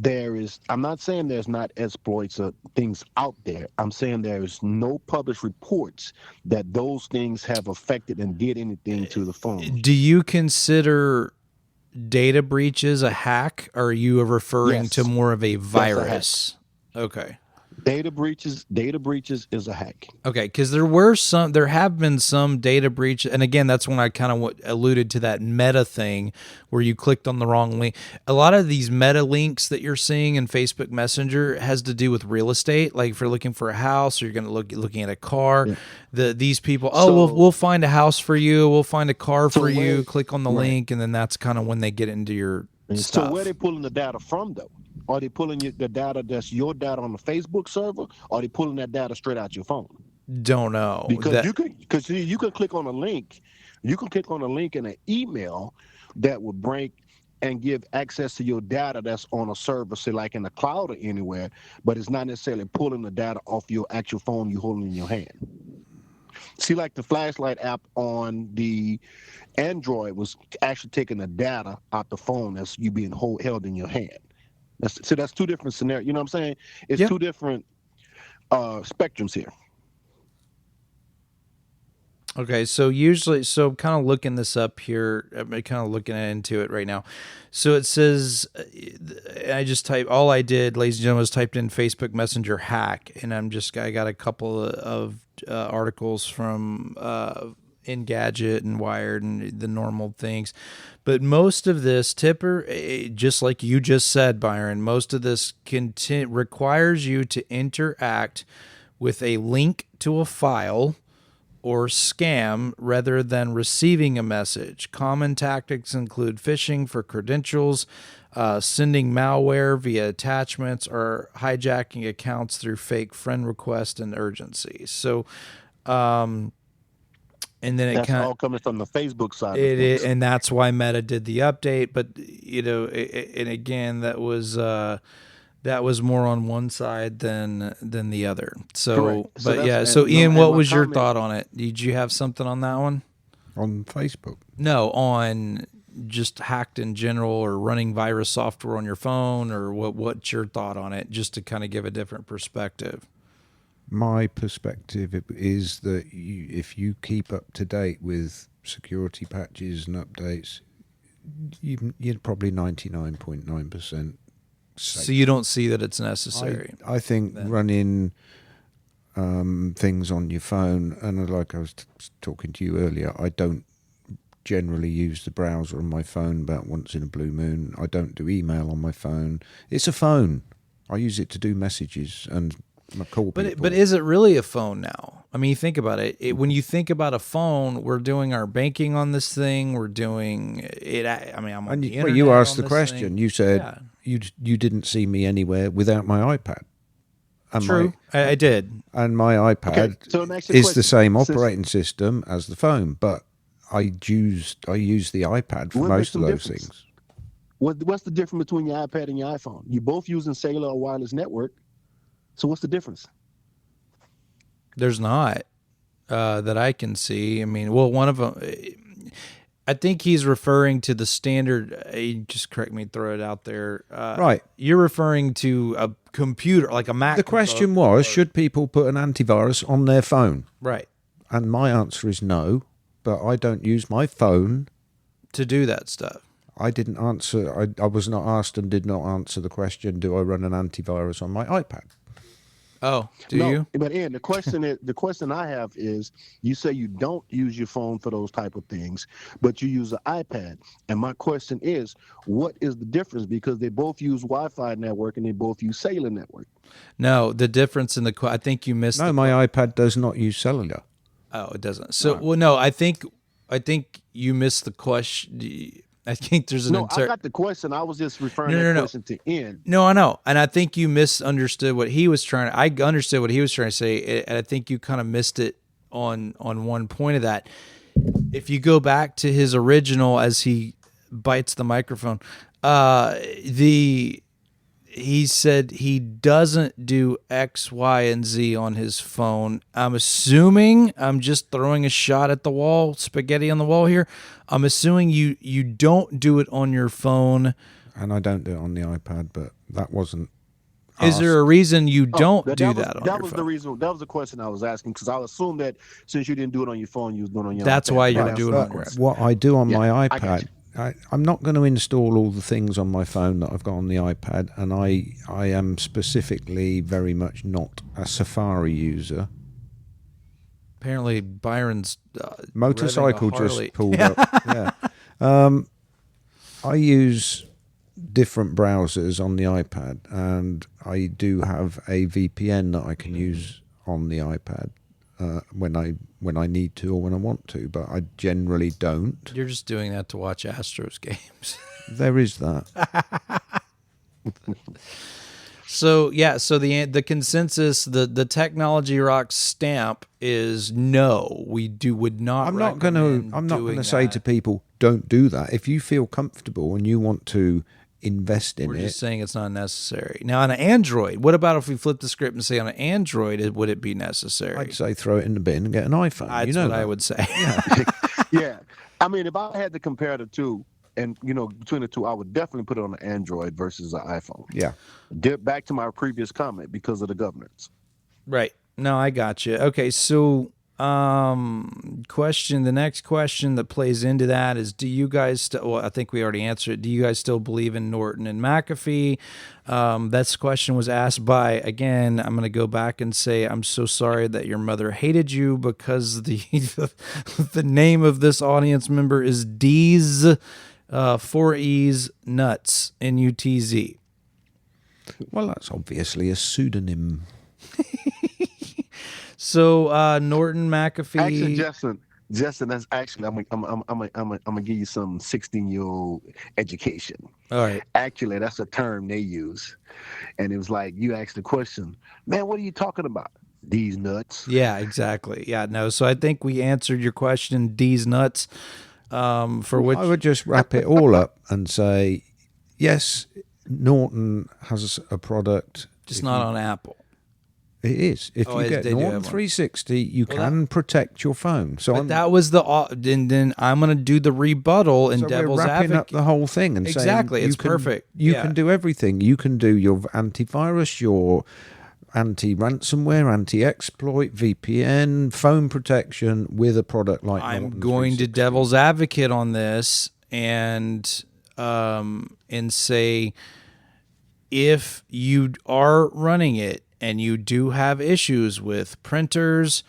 I'm not saying there's not exploits or things out there. I'm saying there's no published reports that those things have affected and did anything to the phone. Do you consider data breaches a hack, or are you referring Yes. to more of a That's a virus? Okay. Data breaches is a hack. Okay, because there have been some data breaches, and again, that's when I kind of alluded to that meta thing where you clicked on the wrong link. A lot of these meta links that you're seeing in Facebook Messenger has to do with real estate. Like if you're looking for a house, or you're going to looking at a car. Yeah. These people, we'll find a house for you, we'll find a car for you. Click on the link, and then that's kind of when they get into your stuff. So where are they pulling the data from, though? Are they pulling the data that's your data on the Facebook server? Or are they pulling that data straight out your phone? Don't know. Because you can click on a link. You can click on a link in an email that would break and give access to your data that's on a server, say like in the cloud or anywhere, but it's not necessarily pulling the data off your actual phone you holding in your hand. See, like the flashlight app on the Android was actually taking the data out the phone that's you being held in your hand. That's two different scenarios. You know what I'm saying? It's two different spectrums here. Okay, so kind of looking this up here, I'm kind of looking into it right now. So it says, all I did, ladies and gentlemen, was typed in Facebook Messenger hack, and I got a couple of articles from Engadget and Wired and the normal things. But most of this, just like you just said, Byron, most of this requires you to interact with a link to a file or scam rather than receiving a message. Common tactics include phishing for credentials, sending malware via attachments, or hijacking accounts through fake friend requests and urgency. So, and then that's all coming from the Facebook side. And that's why Meta did the update. But and again, that was more on one side than the other. So, Correct. So Ian, what was your thought on it? Did you have something on that one? On Facebook. No, on just hacked in general or running virus software on your phone, or what's your thought on it, just to kind of give a different perspective? My perspective is that if you keep up to date with security patches and updates, you're probably 99.9% safe. So you don't see that it's necessary? I think then. running things on your phone, and like I was talking to you earlier, I don't generally use the browser on my phone about once in a blue moon. I don't do email on my phone. It's a phone. I use it to do messages and call people. But is it really a phone now? I mean, you think about it. When you think about a phone, we're doing our banking on this thing. We're doing it. I mean, I'm on the internet. You asked on the this question. thing. You said Yeah. you didn't see me anywhere without my iPad. And True, I did. And my iPad Okay, so next is question. the same operating system as the phone, but I use the iPad for What most makes of them those different? things. What's the difference between your iPad and your iPhone? You're both using cellular or wireless network. So what's the difference? There's not that I can see. I mean, well, one of them. I think he's referring to the standard. Just correct me, throw it out there. Right. You're referring to a computer, like a Mac. The question was, should people put an antivirus on their phone? Right. And my answer is no, but I don't use my phone to do that stuff. I didn't answer. I was not asked and did not answer the question, do I run an antivirus on my iPad? Oh, do No, you? But Ian, the question I have is, you say you don't use your phone for those type of things, but you use an iPad. And my question is, what is the difference? Because they both use Wi-Fi network and they both use cellular network. No, the difference in I think you missed. No, my iPad does not use cellular. Oh, it doesn't. So, well, no, I think you missed the question. I think there's an I got the question. I was just referring question to Ian. No, I know. And I think you misunderstood what he was trying to, I understood what he was trying to say. And I think you kind of missed it on one point of that. If you go back to his original, as he bites the microphone, he said he doesn't do X, Y, and Z on his phone. I'm assuming, I'm just throwing a shot at the wall, spaghetti on the wall here. I'm assuming you don't do it on your phone. And I don't do it on the iPad, but that wasn't asked. Is there a reason you don't do that on your phone? That was the reason. That was the question I was asking, because I assumed that since you didn't do it on your phone, you was doing it on your That's iPad. why you're doing it on your iPad. What I do on my I got iPad, I'm not going to install all the things on my phone that I've got on the iPad, and I am specifically very much not a Safari user. Apparently, Byron's motorcycle revving a just Harley. pulled up. Yeah, I use different browsers on the iPad, and I do have a VPN that I can use on the iPad when I need to or when I want to, but I generally don't. You're just doing that to watch Astros games. There is that. So the consensus, the Technology Rock stamp is no. Would not. I'm not going to say to people, don't do that. If you feel comfortable and you want to invest in We're it, just saying it's not necessary. Now on an Android, what about if we flip the script and say on an Android, would it be necessary? I'd say throw it in the bin and get an iPhone. That's what I would say. Yeah, I mean, if I had to compare the two, and between the two, I would definitely put it on an Android versus an iPhone. Yeah. Back to my previous comment, because of the governance. Right. No, I got you. Okay, so the next question that plays into that is, do you guys well, I think we already answered it. Do you guys still believe in Norton and McAfee? That question was asked by, again, I'm going to go back and say, I'm so sorry that your mother hated you, because the name of this audience member is D's 4 E's Nuts, N-U-T-Z. Well, that's obviously a pseudonym. So Norton, McAfee. Actually, Justin, that's actually I'm gonna give you some 16-year-old education. All right. Actually, that's a term they use, and it was like you asked the question, man, what are you talking about? These nuts. Yeah, exactly. Yeah, no. So I think we answered your question, D's nuts. For which I would just wrap it all up and say, yes, Norton has a product. just not on Apple. It is. If you get they do Norton have one. 360, you can protect your phone. So But that was then I'm going to do the rebuttal in so we're devil's wrapping advocate. up the whole thing and Exactly, saying it's perfect. You Yeah. can do everything. You can do your antivirus, your anti-ransomware, anti-exploit, VPN, phone protection with a product like I'm Norton going to 360. devil's advocate on this and say, if you are running it and you do have issues with printers,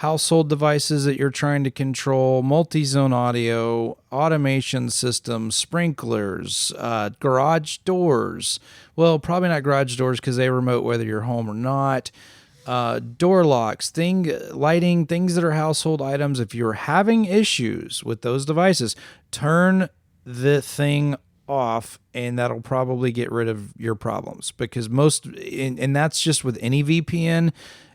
household devices that you're trying to control, multi-zone audio, automation systems, sprinklers, garage doors. Well, probably not garage doors because they remote whether you're home or not. Door locks, lighting, things that are household items. If you're having issues with those devices, turn the thing off, and that'll probably get rid of your problems, because and that's just with any VPN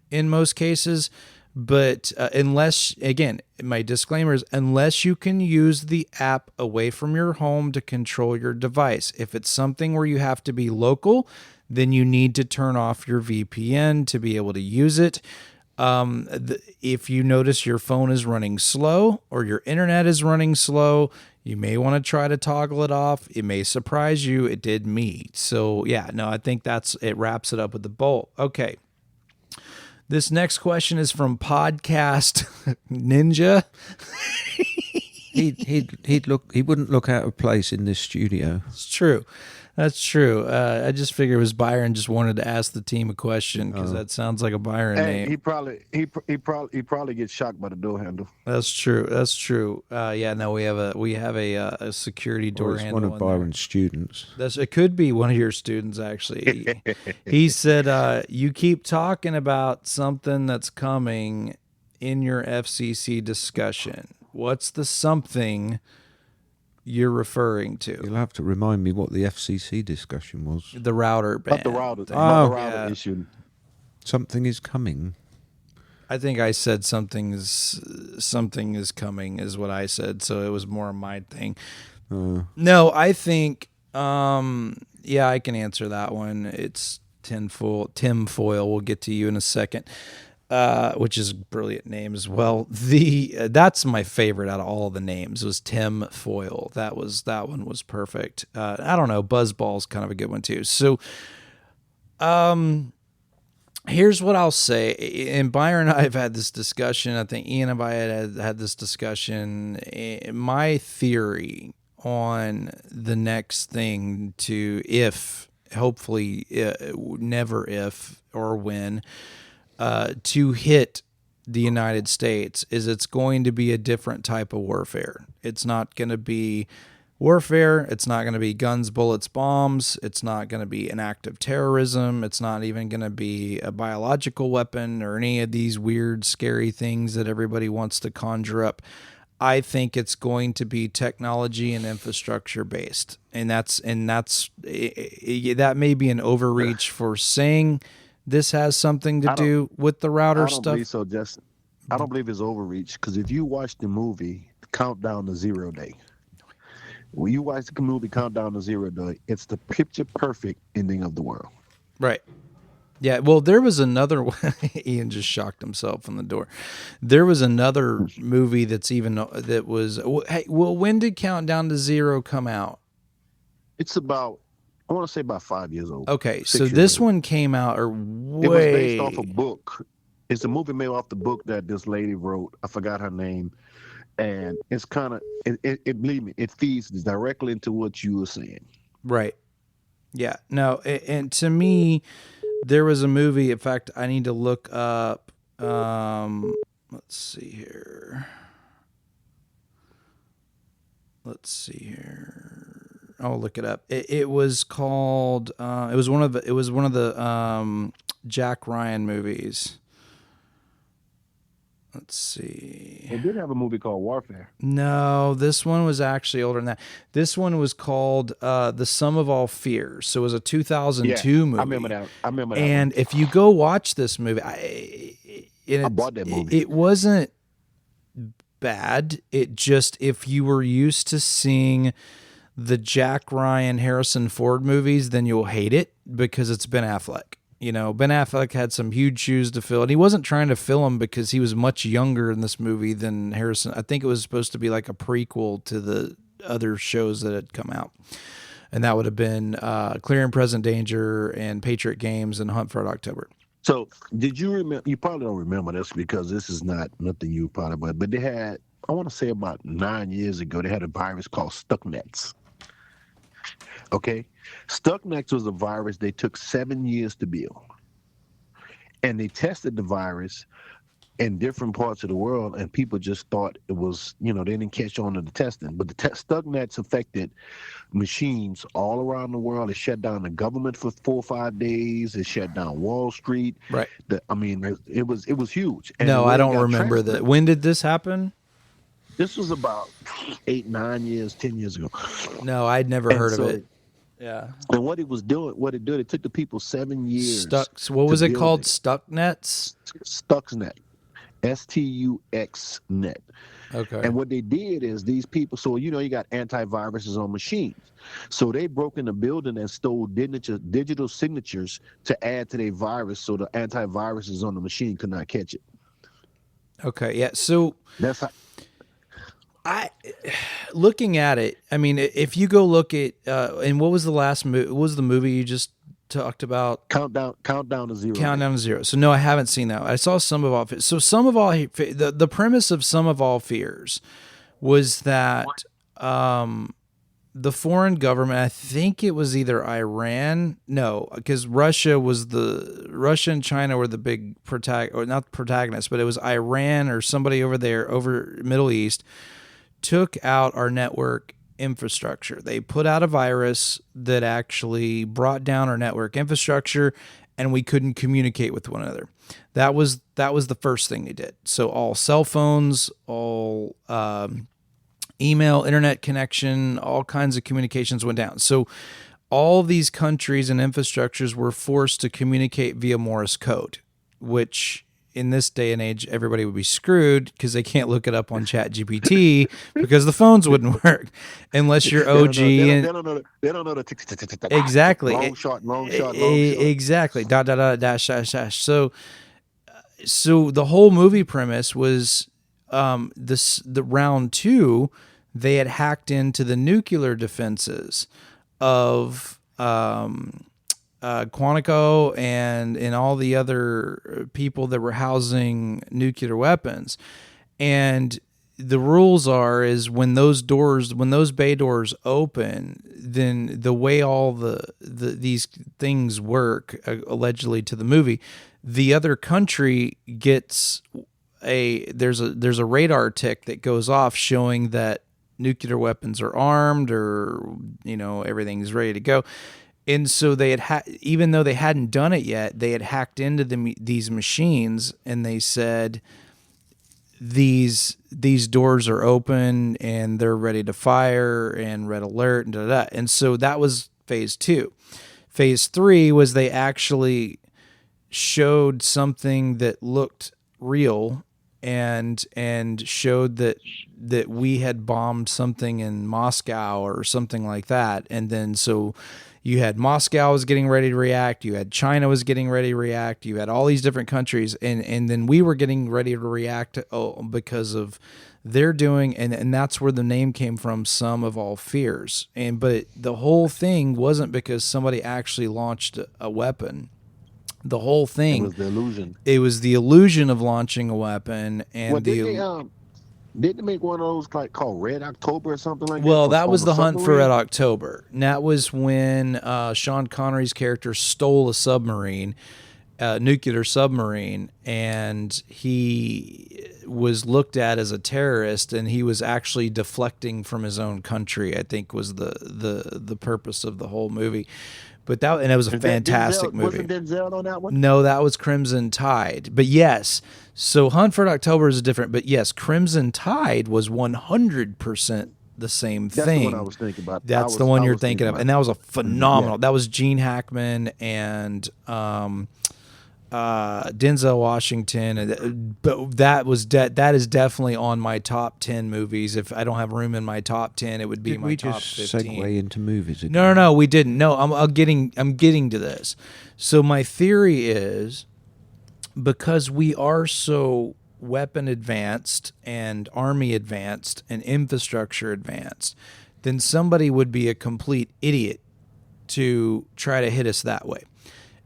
in most cases. But unless, again, my disclaimer is, unless you can use the app away from your home to control your device. If it's something where you have to be local, then you need to turn off your VPN to be able to use it. If you notice your phone is running slow or your internet is running slow, you may want to try to toggle it off. It may surprise you. It did me. So yeah, no, I think it wraps it up with the bolt. Okay. This next question is from Podcast Ninja. He wouldn't look out of place in this studio. It's true. That's true. I just figured it was Byron just wanted to ask the team a question because that sounds like a Byron name. He probably gets shocked by the door handle. That's true. That's true. Yeah. No, we have a security door It's handle. one of Byron's students. It could be one of your students actually. He said, "You keep talking about something that's coming in your FCC discussion. What's the something you're referring to?" You'll have to remind me what the FCC discussion was. The router ban. But the router, thing. the router issue. Something is coming. I think I said something is coming is what I said, so it was more my thing. No, I think yeah, I can answer that one. It's Tim Foyle. We'll get to you in a second. Which is a brilliant name as well. That's my favorite out of all the names was Tim Foyle. That one was perfect. I don't know, Buzzball's kind of a good one too. So, here's what I'll say. And Byron and I have had this discussion. I think Ian and I had this discussion. My theory on the next thing hopefully never if or when, to hit the United States is it's going to be a different type of warfare. It's not going to be warfare. It's not going to be guns, bullets, bombs. It's not going to be an act of terrorism. It's not even going to be a biological weapon or any of these weird, scary things that everybody wants to conjure up. I think it's going to be technology and infrastructure based. And that may be an overreach for saying this has something to do with the router stuff. I don't believe so, Justin. I don't believe it's overreach, because if you watch the movie Countdown to Zero Day, when you watch the movie Countdown to Zero Day, it's the picture perfect ending of the world. Right. Yeah. Well, there was another one. Ian just shocked himself on the door. There was another movie that was. Hey, well, when did Countdown to Zero come out? It's about, I want to say about 5 years old. Okay, so this one came out It was based off a book. It's a movie made off the book that this lady wrote. I forgot her name. And it's kind of, believe me, it feeds directly into what you were saying. Right. Yeah. No, and to me, there was a movie. In fact, I need to look up. Let's see here. I'll look it up. It was called. It was one of the Jack Ryan movies. Let's see. It did have a movie called Warfare. No, this one was actually older than that. This one was called The Sum of All Fears. So it was a 2002 movie. I remember that. And if you go watch this movie, I bought that movie. It wasn't bad. It just, if you were used to seeing the Jack Ryan, Harrison Ford movies, then you'll hate it because it's Ben Affleck. You know, Ben Affleck had some huge shoes to fill, and he wasn't trying to fill them because he was much younger in this movie than Harrison. I think it was supposed to be like a prequel to the other shows that had come out, and that would have been Clear and Present Danger and Patriot Games and Hunt for Red October. So, did you remember? You probably don't remember this because this is not nothing you probably, but they had, I want to say about 9 years ago, they had a virus called Stucknets. Okay, Stucknets was a virus they took 7 years to build, and they tested the virus in different parts of the world, and people just thought it was, they didn't catch on to the testing. But the Stucknets affected machines all around the world. It shut down the government for 4 or 5 days. It shut down Wall Street. Right. It was huge. And no, I don't remember that. When did this happen? This was about 8, 9 years, 10 years ago. No, I'd never heard of it. Yeah. And what it did, it took the people 7 years. What was it called? Stucknets? Stuxnet. STUX.net. Okay. And what they did is these people, so you got antiviruses on machines. So they broke in the building and stole digital signatures to add to their virus so the antiviruses on the machine could not catch it. Okay, yeah. So that's how. Looking at it, I mean, if you go look at, and what was the last movie? What was the movie you just talked about? Countdown to Zero. Countdown to Zero. So no, I haven't seen that. I saw Sum of All Fears. So the premise of Sum of All Fears was that the foreign government, I think it was either Iran, no, because Russia and China were the big or not protagonists, but it was Iran or somebody over there, over Middle East, took out our network infrastructure. They put out a virus that actually brought down our network infrastructure, and we couldn't communicate with one another. That was the first thing they did. So all cell phones, all email, internet connection, all kinds of communications went down. So all these countries and infrastructures were forced to communicate via Morse code, which in this day and age, everybody would be screwed because they can't look it up on ChatGPT because the phones wouldn't work unless you're OG. They don't know the exactly. Long shot. Exactly. ... dash. So the whole movie premise was the round 2, they had hacked into the nuclear defenses of Quantico and all the other people that were housing nuclear weapons. And the rules is when those bay doors open, then the way all these things work, allegedly to the movie, the other country gets there's a radar tick that goes off showing that nuclear weapons are armed, or everything's ready to go. And so they had even though they hadn't done it yet, they had hacked into these machines, and they said these doors are open and they're ready to fire and red alert and da. And so that was phase 2. Phase 3 was they actually showed something that looked real and showed that we had bombed something in Moscow or something like that. And then so you had Moscow was getting ready to react, you had China was getting ready to react, you had all these different countries, and then we were getting ready to react because of their doing, and that's where the name came from, Sum of All Fears. But the whole thing wasn't because somebody actually launched a weapon. The whole thing, it was the illusion. It was the illusion of launching a weapon, and did they make one of those called Red October or something like that? Well, that was the Hunt for Red October. And that was when Sean Connery's character stole a submarine, nuclear submarine, and he was looked at as a terrorist, and he was actually deflecting from his own country, I think was the purpose of the whole movie. But it was a fantastic movie. Wasn't Denzel on that one? No, that was Crimson Tide. But yes, so Hunt for October is different. But yes, Crimson Tide was 100% the same thing. That's the one I was thinking about. That's the one you're thinking of. And that was a phenomenal. Yeah. That was Gene Hackman and Denzel Washington, but that is definitely on my top 10 movies. If I don't have room in my top 10, it would be Did my we top just 15. segue into movies again? No, we didn't. No, I'm getting to this. So my theory is, because we are so weapon advanced and army advanced and infrastructure advanced, then somebody would be a complete idiot to try to hit us that way.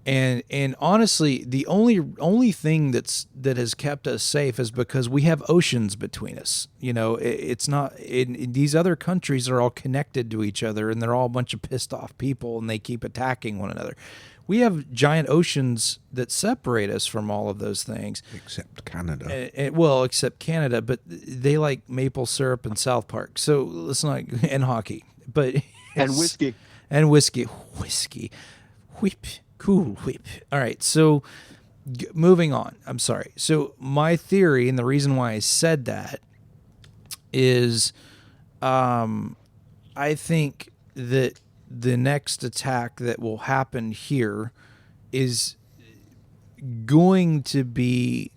And honestly, the only thing that has kept us safe is because we have oceans between us. You know, it's not in these other countries are all connected to each other, and they're all a bunch of pissed off people, and they keep attacking one another. We have giant oceans that separate us from all of those things. Except Canada. Except Canada, but they like maple syrup and South Park. So let's not and hockey, but And whiskey. and whiskey, whip. Cool whip. All right, so moving on. I'm sorry. So my theory, and the reason why I said that, is I think that the next attack that will happen here is going to be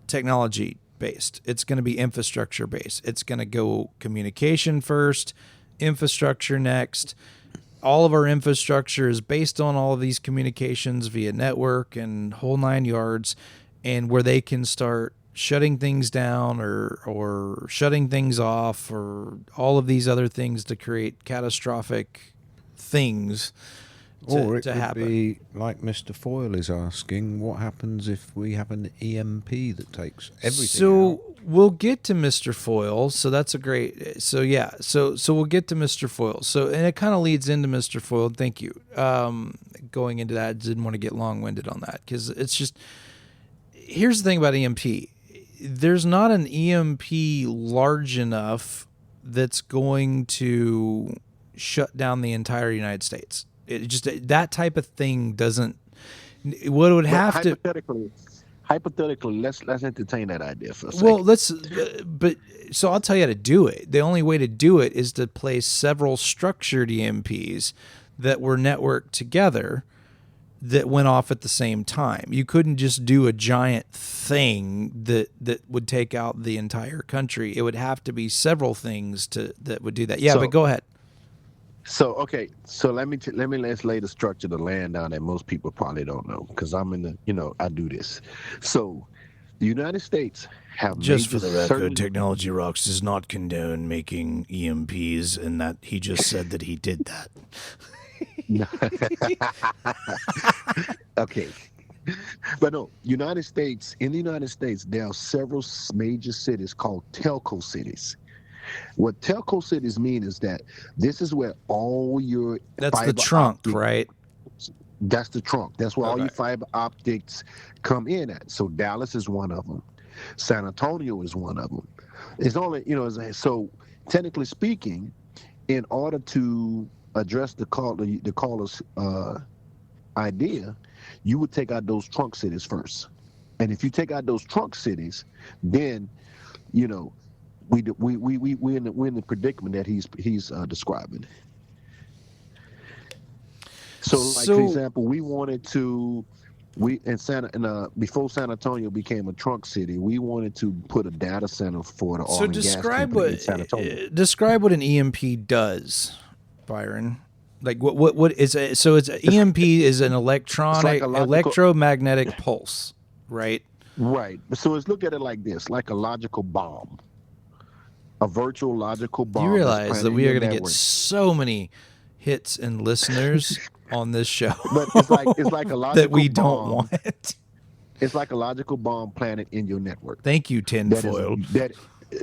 technology based. It's going to be infrastructure based. It's going to go communication first, infrastructure next. All of our infrastructure is based on all of these communications via network and whole 9 yards, and where they can start shutting things down or shutting things off or all of these other things to create catastrophic things Or it to could happen. be like Mr. Foyle is asking, what happens if we have an EMP that takes everything So out? we'll get to Mr. Foyle. So that's a great. So yeah. So we'll get to Mr. Foyle. So and it kind of leads into Mr. Foyle. Thank you. Going into that, I didn't want to get long-winded on that because it's just. Here's the thing about EMP. There's not an EMP large enough that's going to shut down the entire United States. It just that type of thing doesn't. What it would have to. Hypothetically, let's entertain that idea for a second. Well, but so I'll tell you how to do it. The only way to do it is to place several structured EMPs that were networked together that went off at the same time. You couldn't just do a giant thing that would take out the entire country. It would have to be several things that would do that. Yeah, but go ahead. So okay, so let's lay the structure of the land down that most people probably don't know because I'm in the I do this. So the United States have Just for major the record, certain- Technology Rocks does not condone making EMPs, and that he just said that he did that. Okay. But no, in the United States, there are several major cities called telco cities. What telco cities mean is that this is where all your That's the fiber trunk, optic- right? That's the trunk. That's where all your Okay. fiber optics come in at. So Dallas is one of them. San Antonio is one of them. It's only so technically speaking, in order to address the caller's idea, you would take out those trunk cities first. And if you take out those trunk cities, then we're in the predicament that he's describing. So, for example, we wanted to before San Antonio became a trunk city, we wanted to put a data center for the oil and gas company in San Antonio. Describe what an EMP does, Byron. Like what is it? So it's EMP is an electromagnetic pulse, right? Right. So let's look at it like this, like a logical bomb. A virtual logical bomb. You realize that we are going to get network. so many hits and listeners on this show, But it's like a logical that we don't bomb. want. It's like a logical bomb planted in your network. Thank you, tinfoil.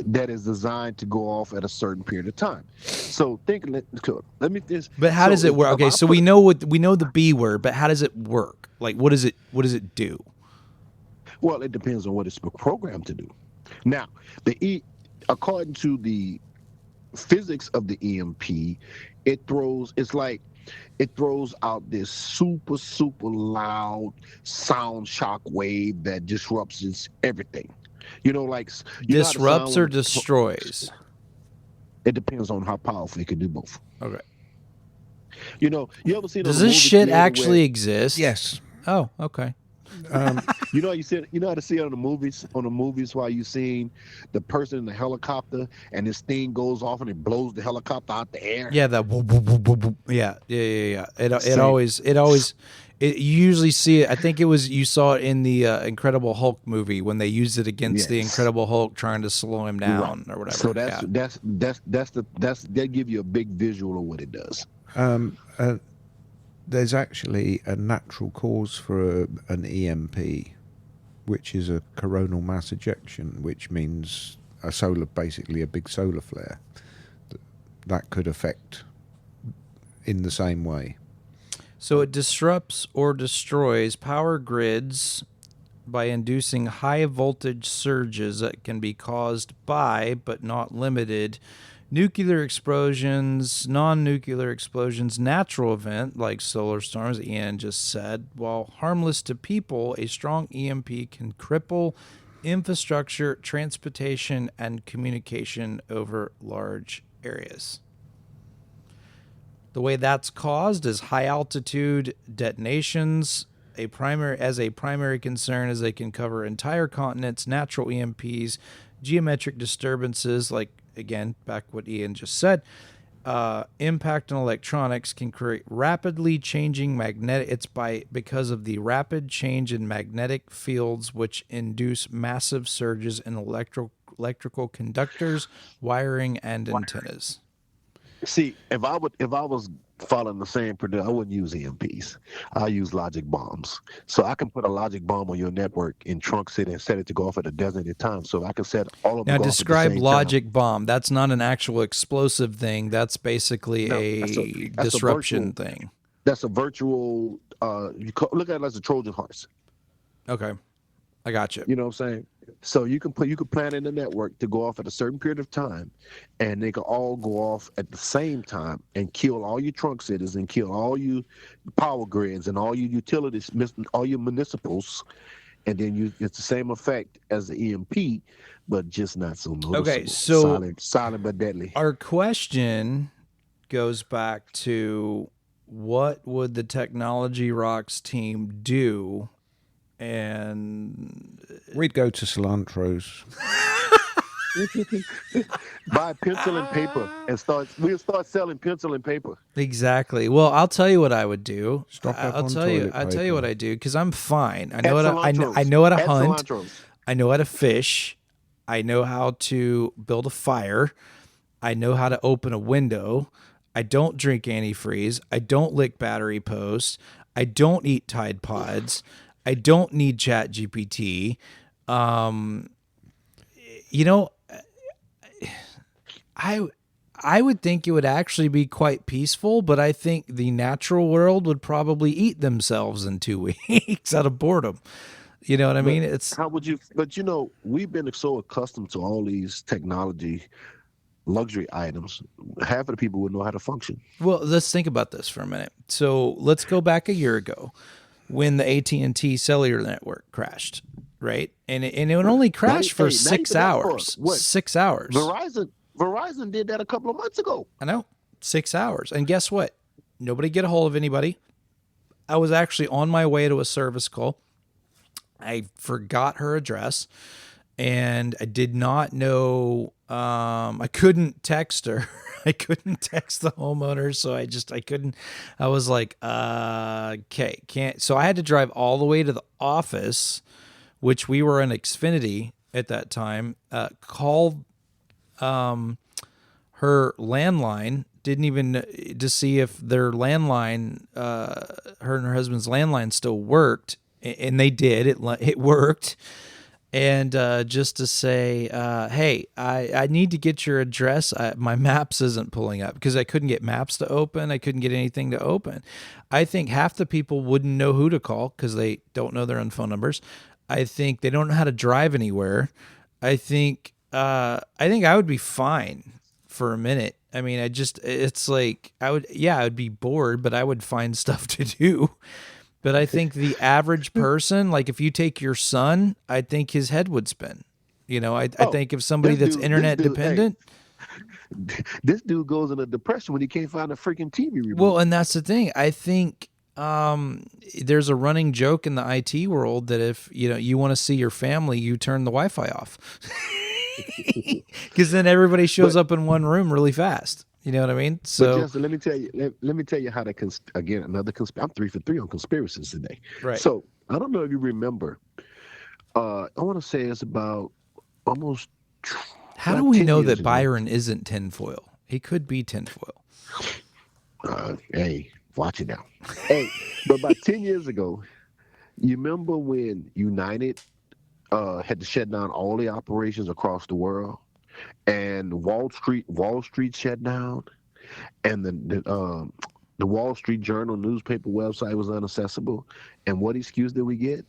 That is designed to go off at a certain period of time. So let me just. But how does it work? Okay, so we know the B word, but how does it work? Like, what does it do? Well, it depends on what it's programmed to do. Now, according to the physics of the EMP, it throws out this super, super loud sound shock wave that disrupts everything. Disrupts or destroys? It depends on how powerful it can do both. Okay. You ever seen on Does a this movie shit theater where actually exist? Yes. Oh, okay. you know how to see it on the movies while you seeing the person in the helicopter and this thing goes off and it blows the helicopter out the air. Yeah, that. Whoop, whoop, whoop, whoop, whoop. Yeah, yeah, yeah, yeah. Same. It always. You usually see it. I think it was you saw it in the Incredible Hulk movie when they used it against the Yes. Incredible Hulk trying to slow him Right. down or whatever. So that's Yeah. they give you a big visual of what it does. There's actually a natural cause for an EMP, which is a coronal mass ejection, which means basically a big solar flare that could affect in the same way. So it disrupts or destroys power grids by inducing high voltage surges that can be caused by, but not limited, nuclear explosions, non-nuclear explosions, natural event like solar storms, Ian just said. While harmless to people, a strong EMP can cripple infrastructure, transportation, and communication over large areas. The way that's caused is high altitude detonations. A primary concern is they can cover entire continents, natural EMPs, geometric disturbances, like again, back what Ian just said. Impact on electronics can create rapidly changing because of the rapid change in magnetic fields, which induce massive surges in electrical conductors, wiring, and antennas. See, if I was following the same product, I wouldn't use EMPs. I use logic bombs. So I can put a logic bomb on your network in Trunk City and set it to go off at a designated time. So I can set all of them Now to go off at the describe same logic bomb. That's not an actual explosive thing. That's basically No, a that's a disruption virtual. thing. That's a virtual. Look at it as a Trojan horse. Okay, I got you. You know what I'm saying? So you can plan in the network to go off at a certain period of time, and they can all go off at the same time and kill all your trunk cities and kill all your power grids and all your utilities, all your municipals, and then it's the same effect as the EMP, but just not so noticeable. Okay, so silent but deadly. our question goes back to what would the Technology Rocks team do? And We'd go to Cilantro's. Buy pencil and paper and we'll start selling pencil and paper. exactly. Well, I'll tell you what I would do. Stock up I'll on tell you. toilet I'll tell you what paper. I do because I'm fine. I At know what I know how to Cilantro's. At hunt. Cilantro's. I know how to fish. I know how to build a fire. I know how to open a window. I don't drink antifreeze. I don't lick battery posts. I don't eat Tide Pods. I don't need Chat GPT. You know, I would think it would actually be quite peaceful, but I think the natural world would probably eat themselves in 2 weeks out of boredom. You know what I mean? It's How would you? But we've been so accustomed to all these technology luxury items. Half of the people would know how to function. well, let's think about this for a minute. So let's go back a year ago when the AT&T cellular network crashed, right? And it would only crash for Now you 6 forgot hours. what? 6 hours. Verizon did that a couple of months ago. I know. 6 hours. And guess what? Nobody get a hold of anybody. I was actually on my way to a service call. I forgot her address and I did not know. I couldn't text her. I couldn't text the homeowner. So I couldn't. I was like, okay, can't. So I had to drive all the way to the office, which we were in Xfinity at that time, call her landline, didn't even to see if their landline, her and her husband's landline still worked, and they did. It worked, and just to say, hey, I need to get your address. My Maps isn't pulling up because I couldn't get Maps to open. I couldn't get anything to open. I think half the people wouldn't know who to call because they don't know their own phone numbers. I think they don't know how to drive anywhere. I think I would be fine for a minute. I mean, it's like I would be bored, but I would find stuff to do. But I think the average person, like if you take your son, I think his head would spin. I think if somebody that's internet dependent. This dude goes in a depression when he can't find a freaking TV remote. Well, and that's the thing. I think there's a running joke in the IT world that if you want to see your family, you turn the Wi-Fi off, because then everybody shows up in one room really fast. You know what I mean? But So Justin, let me tell you how to again another I'm 3 for 3 on conspiracies today. right. So I don't know if you remember. I want to say it's about almost How do about we 10 know years that ago. Byron isn't tinfoil? He could be tinfoil. Hey, watch it now. Hey, but about 10 years ago, you remember when United had to shut down all the operations across the world, and Wall Street shut down, and the Wall Street Journal newspaper website was inaccessible. And what excuse did we get?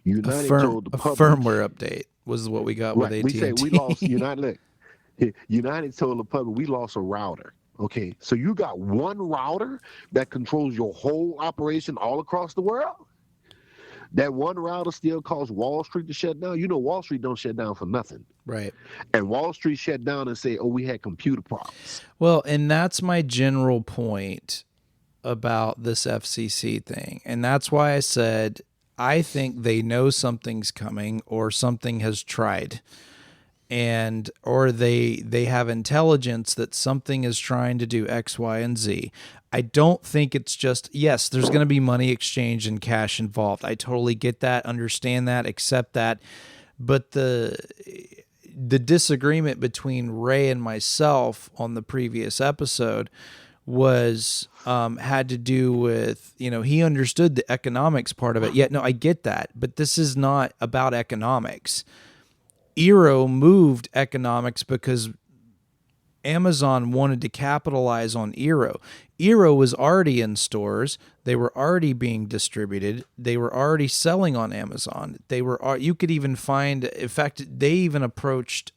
United told the A public, firmware update was what we got with right? We AT&T. say we lost United. Look, United told the public we lost a router. Okay, so you got one router that controls your whole operation all across the world. That one router still caused Wall Street to shut down. You know, Wall Street don't shut down for nothing. Right. And Wall Street shut down and say, "Oh, we had computer problems." Well, and that's my general point about this FCC thing. And that's why I said I think they know something's coming or something has tried. And or they have intelligence that something is trying to do X, Y, and Z. I don't think it's just, yes, there's going to be money exchange and cash involved. I totally get that, understand that, accept that. But the disagreement between Ray and myself on the previous episode was had to do with, he understood the economics part of it. Yeah, no, I get that. But this is not about economics. Eero moved economics because Amazon wanted to capitalize on Eero. Eero was already in stores. They were already being distributed. They were already selling on Amazon. You could even find, in fact, they even approached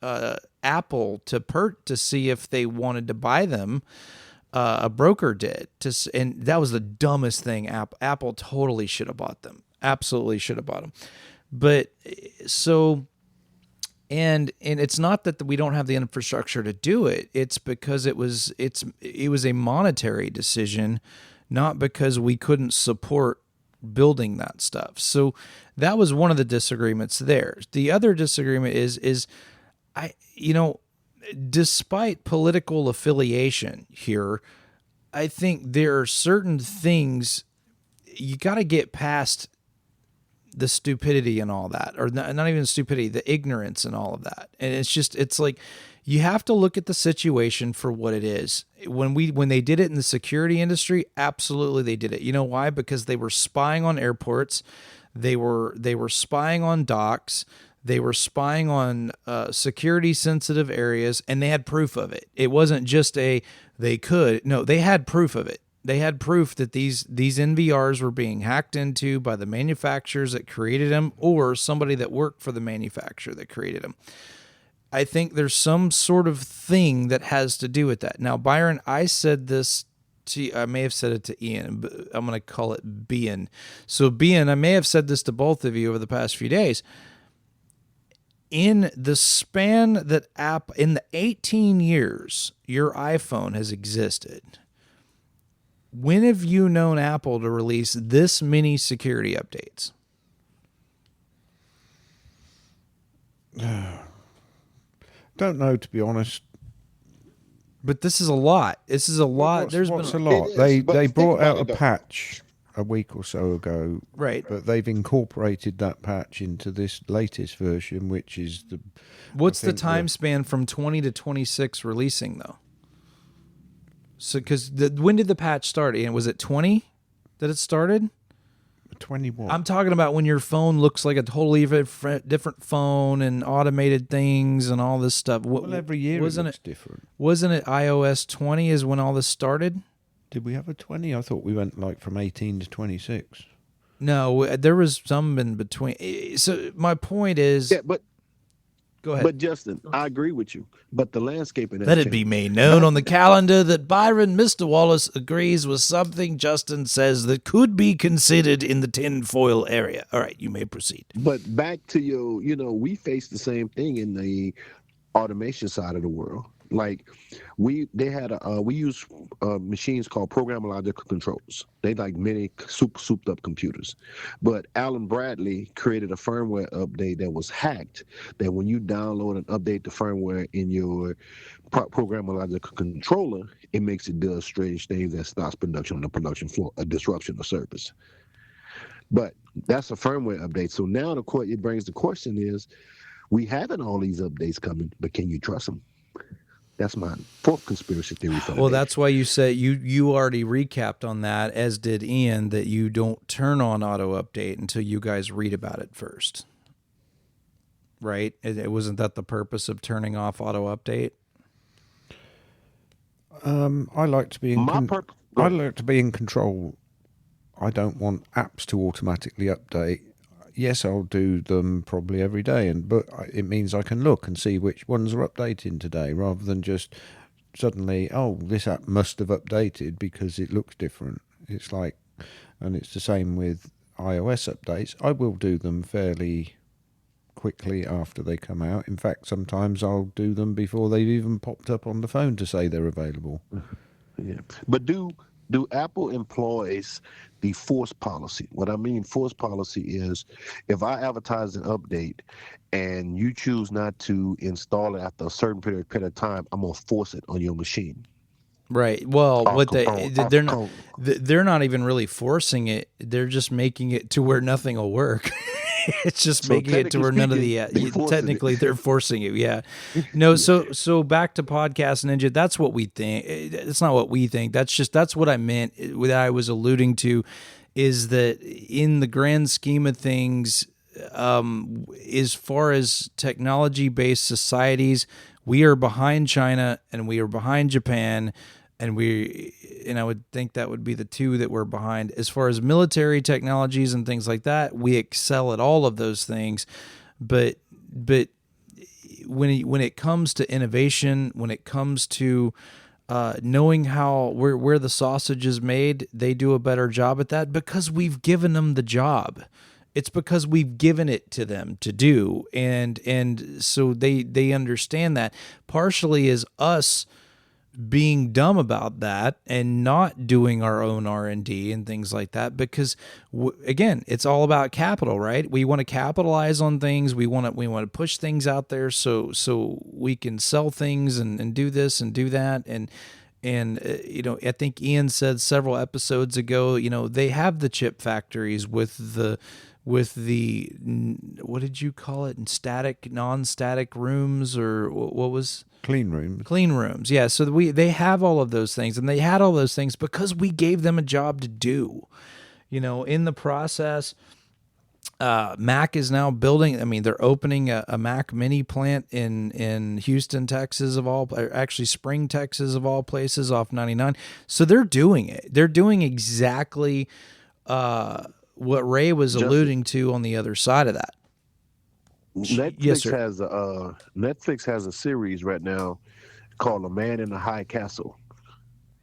Apple to see if they wanted to buy them. A broker did, and that was the dumbest thing. Apple totally should have bought them. Absolutely should have bought them. But so. And it's not that we don't have the infrastructure to do it. It's because it was a monetary decision, not because we couldn't support building that stuff. So that was one of the disagreements there. The other disagreement is despite political affiliation here, I think there are certain things you got to get past the stupidity and all that, or not even stupidity, the ignorance and all of that. And it's like, you have to look at the situation for what it is. When they did it in the security industry, absolutely they did it. You know why? Because they were spying on airports. They were spying on docks. They were spying on security sensitive areas, and they had proof of it. It wasn't just they had proof of it. They had proof that these NVRs were being hacked into by the manufacturers that created them, or somebody that worked for the manufacturer that created them. I think there's some sort of thing that has to do with that. Now, Byron, I said this to, I may have said it to Ian, but I'm going to call it Bian. So Bian, I may have said this to both of you over the past few days. In the span that in the 18 years your iPhone has existed, when have you known Apple to release this many security updates? Don't know, to be honest. But this is a lot. This is a lot. What's a lot? It is, They but think brought about out a it, though. patch a week or so ago, right. But they've incorporated that patch into this latest version, which is the. What's the time span from 20 to 26 releasing though? So, because when did the patch start? And was it 20 that it started? 21. I'm talking about when your phone looks like a totally different phone and automated things and all this stuff. Well, every year it looks different. Wasn't it iOS 20 is when all this started? Did we have a 20? I thought we went like from 18 to 26. No, there was some in between. So my point is... Yeah, but go ahead. But Justin, I agree with you. But the landscaping. Let it be made known on the calendar that Byron, Mr. Wallace, agrees with something Justin says that could be considered in the tinfoil area. All right, you may proceed. But back to we face the same thing in the automation side of the world. Like they had we use machines called programmable logical controls. They like mini souped up computers, but Alan Bradley created a firmware update that was hacked. That when you download and update the firmware in your programmable logical controller, it makes it do strange things that stops production on the production floor, a disruption of service. But that's a firmware update. So now it brings the question is, we having all these updates coming, but can you trust them? That's my fourth conspiracy theory for the Well, day. that's why you said you already recapped on that, as did Ian, that you don't turn on auto update until you guys read about it first. Right? It wasn't that the purpose of turning off auto update? I like to be in. I like to be in control. I don't want apps to automatically update. Yes, I'll do them probably every day, but it means I can look and see which ones are updating today, rather than just suddenly, oh, this app must have updated because it looks different. It's like, and it's the same with iOS updates. I will do them fairly quickly after they come out. In fact, sometimes I'll do them before they've even popped up on the phone to say they're available. Yeah, but do Apple employs the force policy? What I mean force policy is, if I advertise an update and you choose not to install it after a certain period of time, I'm gonna force it on your machine. Right. Well, they're not even really forcing it. They're just making it to where nothing will work. It's just making it to where none of the technically they're forcing it. Yeah. No, so back to Podcast Ninja, that's what we think. It's not what we think. That's what I meant, what I was alluding to, is that in the grand scheme of things, as far as technology-based societies, we are behind China and we are behind Japan, and I would think that would be the two that we're behind. As far as military technologies and things like that, we excel at all of those things, but when it comes to innovation, when it comes to knowing where the sausage is made, they do a better job at that because we've given them the job. It's because we've given it to them to do, and so they understand that. Partially is us being dumb about that and not doing our own R&D and things like that, because again, it's all about capital, right? We want to capitalize on things. We want to push things out there so we can sell things and do this and do that. And I think Ian said several episodes ago, they have the chip factories with the what did you call it? Non-static rooms, or what was clean rooms? Clean rooms, yeah. So they have all of those things, and they had all those things because we gave them a job to do. In the process, Mac is now building. I mean, they're opening a Mac Mini plant in Houston, Texas, actually Spring, Texas, of all places, off 99. So they're doing it. They're doing exactly what Ray was alluding to on the other side of that. Netflix has a series right now called "A Man in the High Castle,"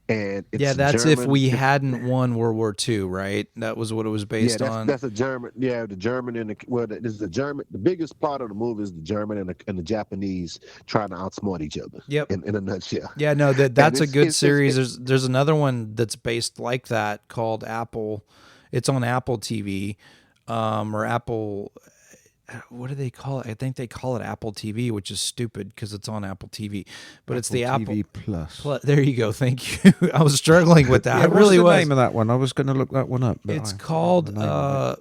and that's German, if we hadn't won World War II, right? That was what it was based on. That's a German. Yeah, the German and the German. The biggest part of the movie is the German and the Japanese trying to outsmart each other. Yep. In a nutshell. Yeah, no, that's a good series. There's another one that's based like that called Apple. It's on Apple TV, or Apple. What do they call it? I think they call it Apple TV, which is stupid because it's on Apple TV. But it's the Apple TV Plus. There you go. Thank you. I was struggling with that. Yeah, what's the name of that one? I was going to look that one up. It's called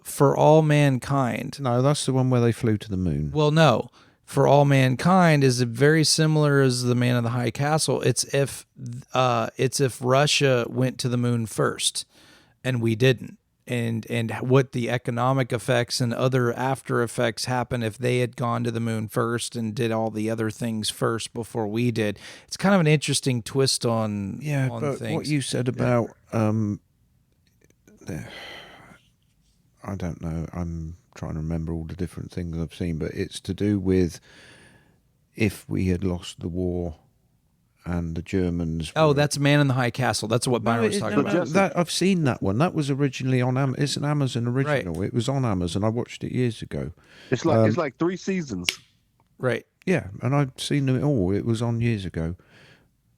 For All Mankind. No, that's the one where they flew to the moon. Well, no. For All Mankind is very similar as The Man in the High Castle. It's if Russia went to the moon first, and we didn't. And what the economic effects and other after effects happen if they had gone to the moon first and did all the other things first before we did. It's kind of an interesting twist on but things. What you said about I don't know. I'm trying to remember all the different things I've seen, but it's to do with if we had lost the war. And the Germans. Oh, that's Man in the High Castle. That's what Byron was talking about. I've seen that one. That was originally on Amazon. It's an Amazon original. Right. It was on Amazon. I watched it years ago. It's like 3 seasons. Right. Yeah, and I've seen them all. It was on years ago.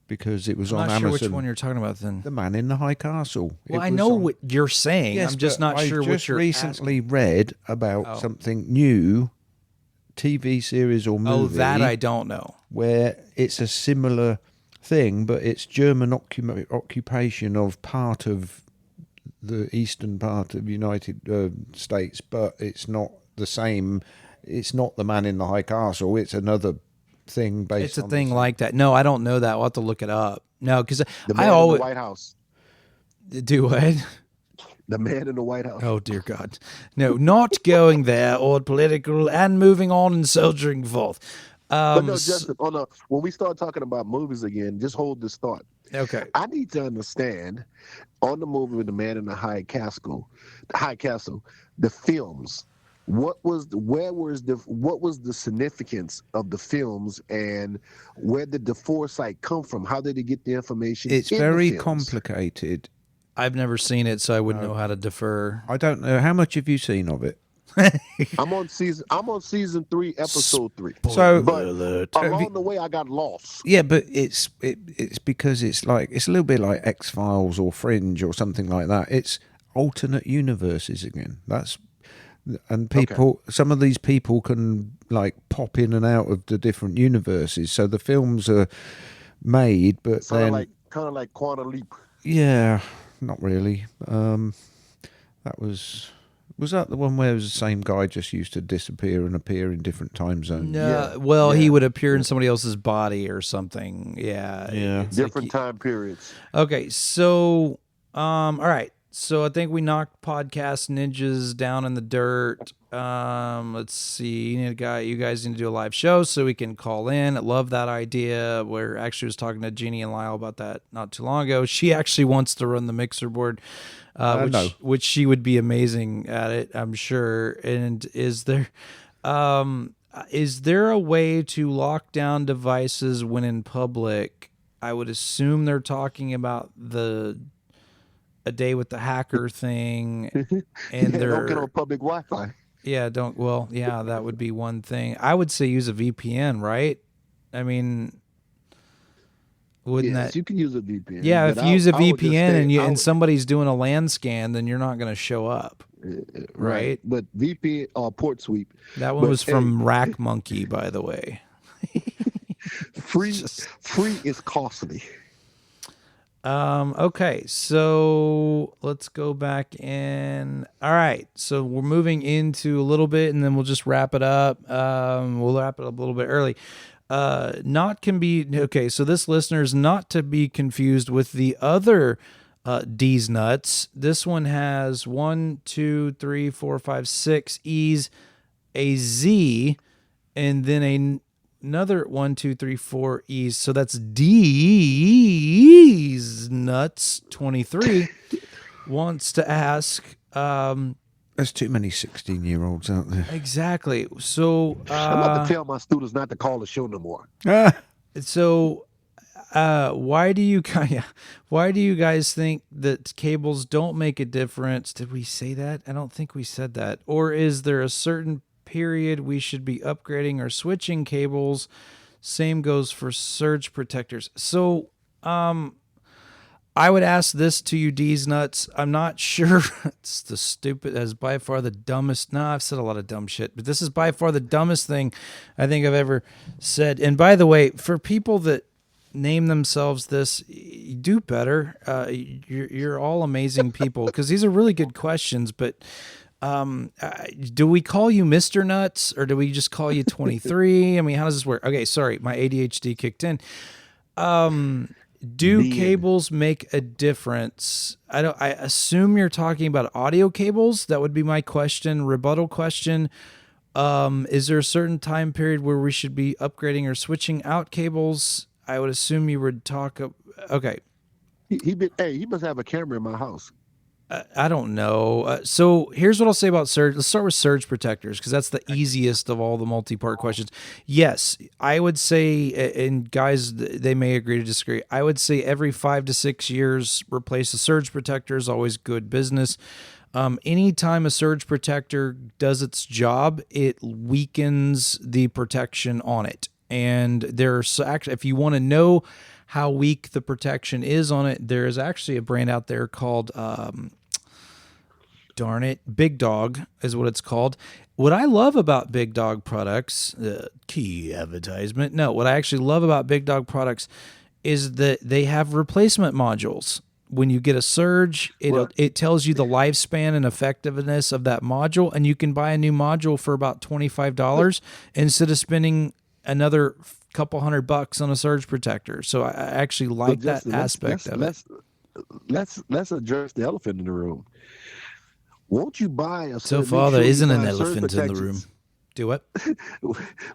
because it was I'm on not sure Amazon. which one you're talking about then. The Man in the High Castle. Well, It I was know on- what you're saying. Yes, I'm just but not sure I what just you're recently asking. read about something new, TV series or movie. Oh, that I don't know. Where it's a similar thing, but it's German occupation of part of the eastern part of United States, but it's not the same. It's not the Man in the High Castle. It's another thing based. It's a on thing the like that. No, I don't know that. We'll have to look it up. No, because The I Man in always the White House. do what. The Man in the White House. Oh, dear God. No, not going there, or political, and moving on and soldiering forth. But no, Justin, when we start talking about movies again, just hold this thought. Okay. I need to understand on the movie with the Man in the High Castle, the films. What was the significance of the films, and where did the foresight come from? How did they get the information? It's in very the films? complicated. I've never seen it, so I wouldn't know how to defer. I don't know how much have you seen of it. I'm on season 3, episode 3. So, But along the way, I got lost. yeah, but it's because it's a little bit like X-Files or Fringe or something like that. It's alternate universes again. And people, some of these people can like pop in and out of the different universes. So the films are made, but Kind then of like Quantum Leap. yeah, not really. That was that the one where it was the same guy just used to disappear and appear in different time zones? No, well, he would appear in somebody else's body or something. Yeah. Yeah. It's Different like time periods. Okay, so all right. So I think we knocked podcast ninjas down in the dirt. Let's see. You guys need to do a live show so we can call in. I love that idea. We're actually was talking to Jeannie and Lyle about that not too long ago. She actually wants to run the mixer board, which she would be amazing at it, I'm sure. And is there a way to lock down devices when in public? I would assume they're talking about a day with the hacker thing, and don't get on public Wi-Fi. Yeah, that would be one thing. I would say use a VPN, right? I mean, wouldn't that? You can use a VPN. Yeah, if you use a I would just VPN stay- and somebody's doing a LAN scan, then you're not going to show up, right? But VPN or port sweep. That one was from Rack Monkey, by the way. Free is costly. Okay, so let's go back in. All right, so we're moving into a little bit, and then we'll just wrap it up. We'll wrap it up a little bit early. So this listener is not to be confused with the other D's nuts. This one has 1, 2, 3, 4, 5, 6 E's, a Z, and then another 1, 2, 3, 4 E's. So that's D's nuts 23 wants to ask. There's too many 16-year-olds out there. Exactly. So I'm about to tell my students not to call the show no more. So why do you guys think that cables don't make a difference? Did we say that? I don't think we said that. Or is there a certain period we should be upgrading or switching cables? Same goes for surge protectors. So I would ask this to you, D's nuts. I'm not sure. It's by far the dumbest. No, I've said a lot of dumb shit, but this is by far the dumbest thing I think I've ever said. And by the way, for people that name themselves this, you do better. You're all amazing people, because these are really good questions. But do we call you Mr. Nuts, or do we just call you 23? I mean, how does this work? Okay, sorry, my ADHD kicked in. Do cables make a difference? I assume you're talking about audio cables. That would be my rebuttal question. Is there a certain time period where we should be upgrading or switching out cables? I would assume you would talk. Okay. He must have a camera in my house. I don't know. So here's what I'll say about surge. Let's start with surge protectors, because that's the easiest of all the multi-part questions. Yes, I would say, and guys, they may agree to disagree, I would say every 5 to 6 years, replace a surge protector is always good business. Anytime a surge protector does its job, it weakens the protection on it. And if you want to know how weak the protection is on it. There is actually a brand out there called, darn it, Big Dog is what it's called. What I love about Big Dog products, key advertisement. No, what I actually love about Big Dog products is that they have replacement modules. When you get a surge, it tells you the lifespan and effectiveness of that module, and you can buy a new module for about $25 instead of spending another couple $100 on a surge protector. So I actually like that aspect of it. Let's address the elephant in the room. Won't you buy a So far, there isn't an elephant in the room. Do what?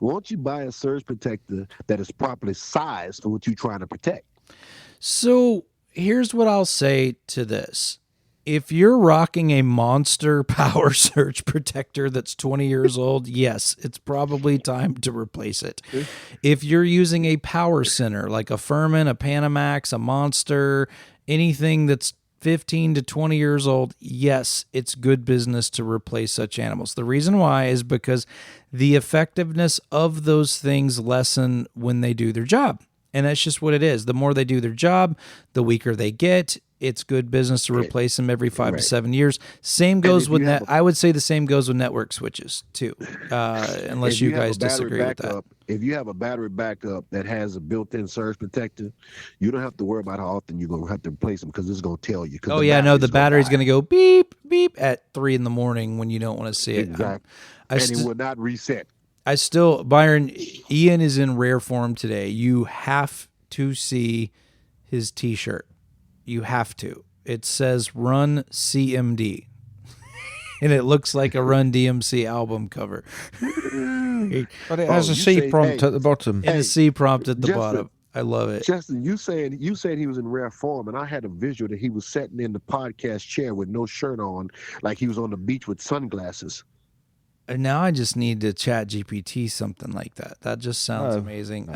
Won't you buy a surge protector that is properly sized for what you're trying to protect? So here's what I'll say to this. If you're rocking a monster power surge protector that's 20 years old, yes, it's probably time to replace it. If you're using a power center like a Furman, a Panamax, a Monster, anything that's 15 to 20 years old, yes, it's good business to replace such animals. The reason why is because the effectiveness of those things lessen when they do their job. And that's just what it is. The more they do their job, the weaker they get. It's good business to replace them every 5 to 7 years. Same goes with that. I would say the same goes with network switches too, unless you guys disagree with that. If you have a battery backup that has a built-in surge protector, you don't have to worry about how often you're going to have to replace them because it's going to tell you. Oh yeah, no, the battery's going to go beep beep at 3 a.m. when you don't want to see it. Exactly, and it will not reset. Byron, Ian is in rare form today. You have to see his T-shirt. You have to. It says Run CMD. And it looks like a Run DMC album cover. But it has a C prompt at the bottom. And a C prompt at the bottom. I love it. Justin, you said he was in rare form, and I had a visual that he was sitting in the podcast chair with no shirt on, like he was on the beach with sunglasses. And now I just need to chat GPT something like that. That just sounds amazing.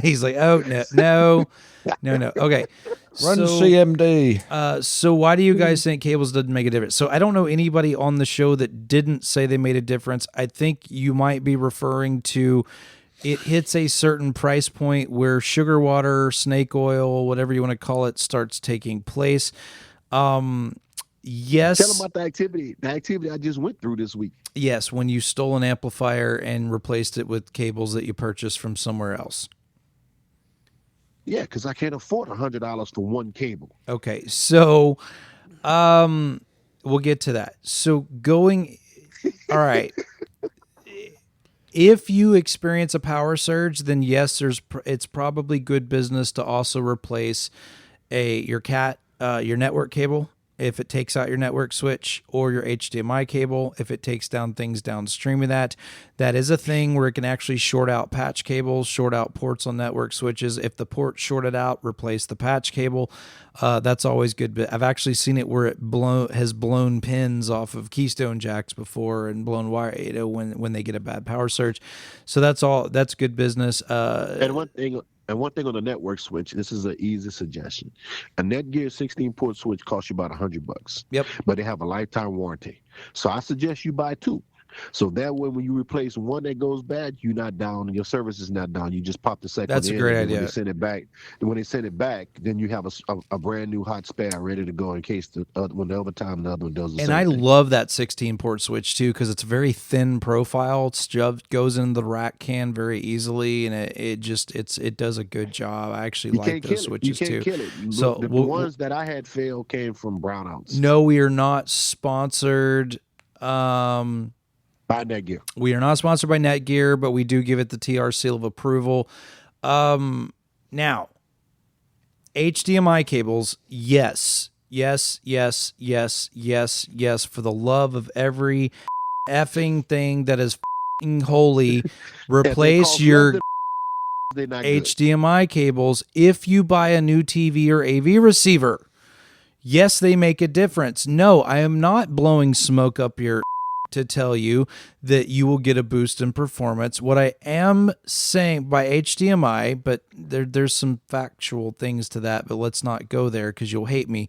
He's like, oh, no. Okay. Run CMD. So why do you guys think cables didn't make a difference? So I don't know anybody on the show that didn't say they made a difference. I think you might be referring to it hits a certain price point where sugar water, snake oil, whatever you want to call it, starts taking place. Yes. Tell them about the activity I just went through this week. Yes, when you stole an amplifier and replaced it with cables that you purchased from somewhere else. Yeah, because I can't afford $100 for one cable. Okay, so we'll get to that. So all right. If you experience a power surge, then yes, it's probably good business to also replace your network cable if it takes out your network switch, or your HDMI cable if it takes down things downstream of that. That is a thing where it can actually short out patch cables, short out ports on network switches. If the port's shorted out, replace the patch cable. That's always good. But I've actually seen it where it has blown pins off of keystone jacks before and blown wire, when they get a bad power surge. So that's good business. And one thing on the network switch, this is an easy suggestion. A Netgear 16-port switch costs you about $100. Yep. But they have a lifetime warranty. So I suggest you buy two. So that way, when you replace one that goes bad, you're not down, and your service is not down. You just pop the second. That's a great idea. When they send it back, then you have a brand new hot spare ready to go in case when the overtime the other one does the and same I thing. love that 16-port switch too, because it's a very thin profile. It goes in the rack can very easily, and it does a good job. I actually like those switches too. You can't kill it. So the ones that I had fail came from brownouts. No, we are not sponsored. By Netgear. We are not sponsored by Netgear, but we do give it the TR seal of approval. Now, HDMI cables, yes, for the love of every effing thing that is holy, replace your HDMI cables if you buy a new TV or AV receiver. Yes, they make a difference. No, I am not blowing smoke up your to tell you that you will get a boost in performance. What I am saying by HDMI, but there's some factual things to that, but let's not go there because you'll hate me.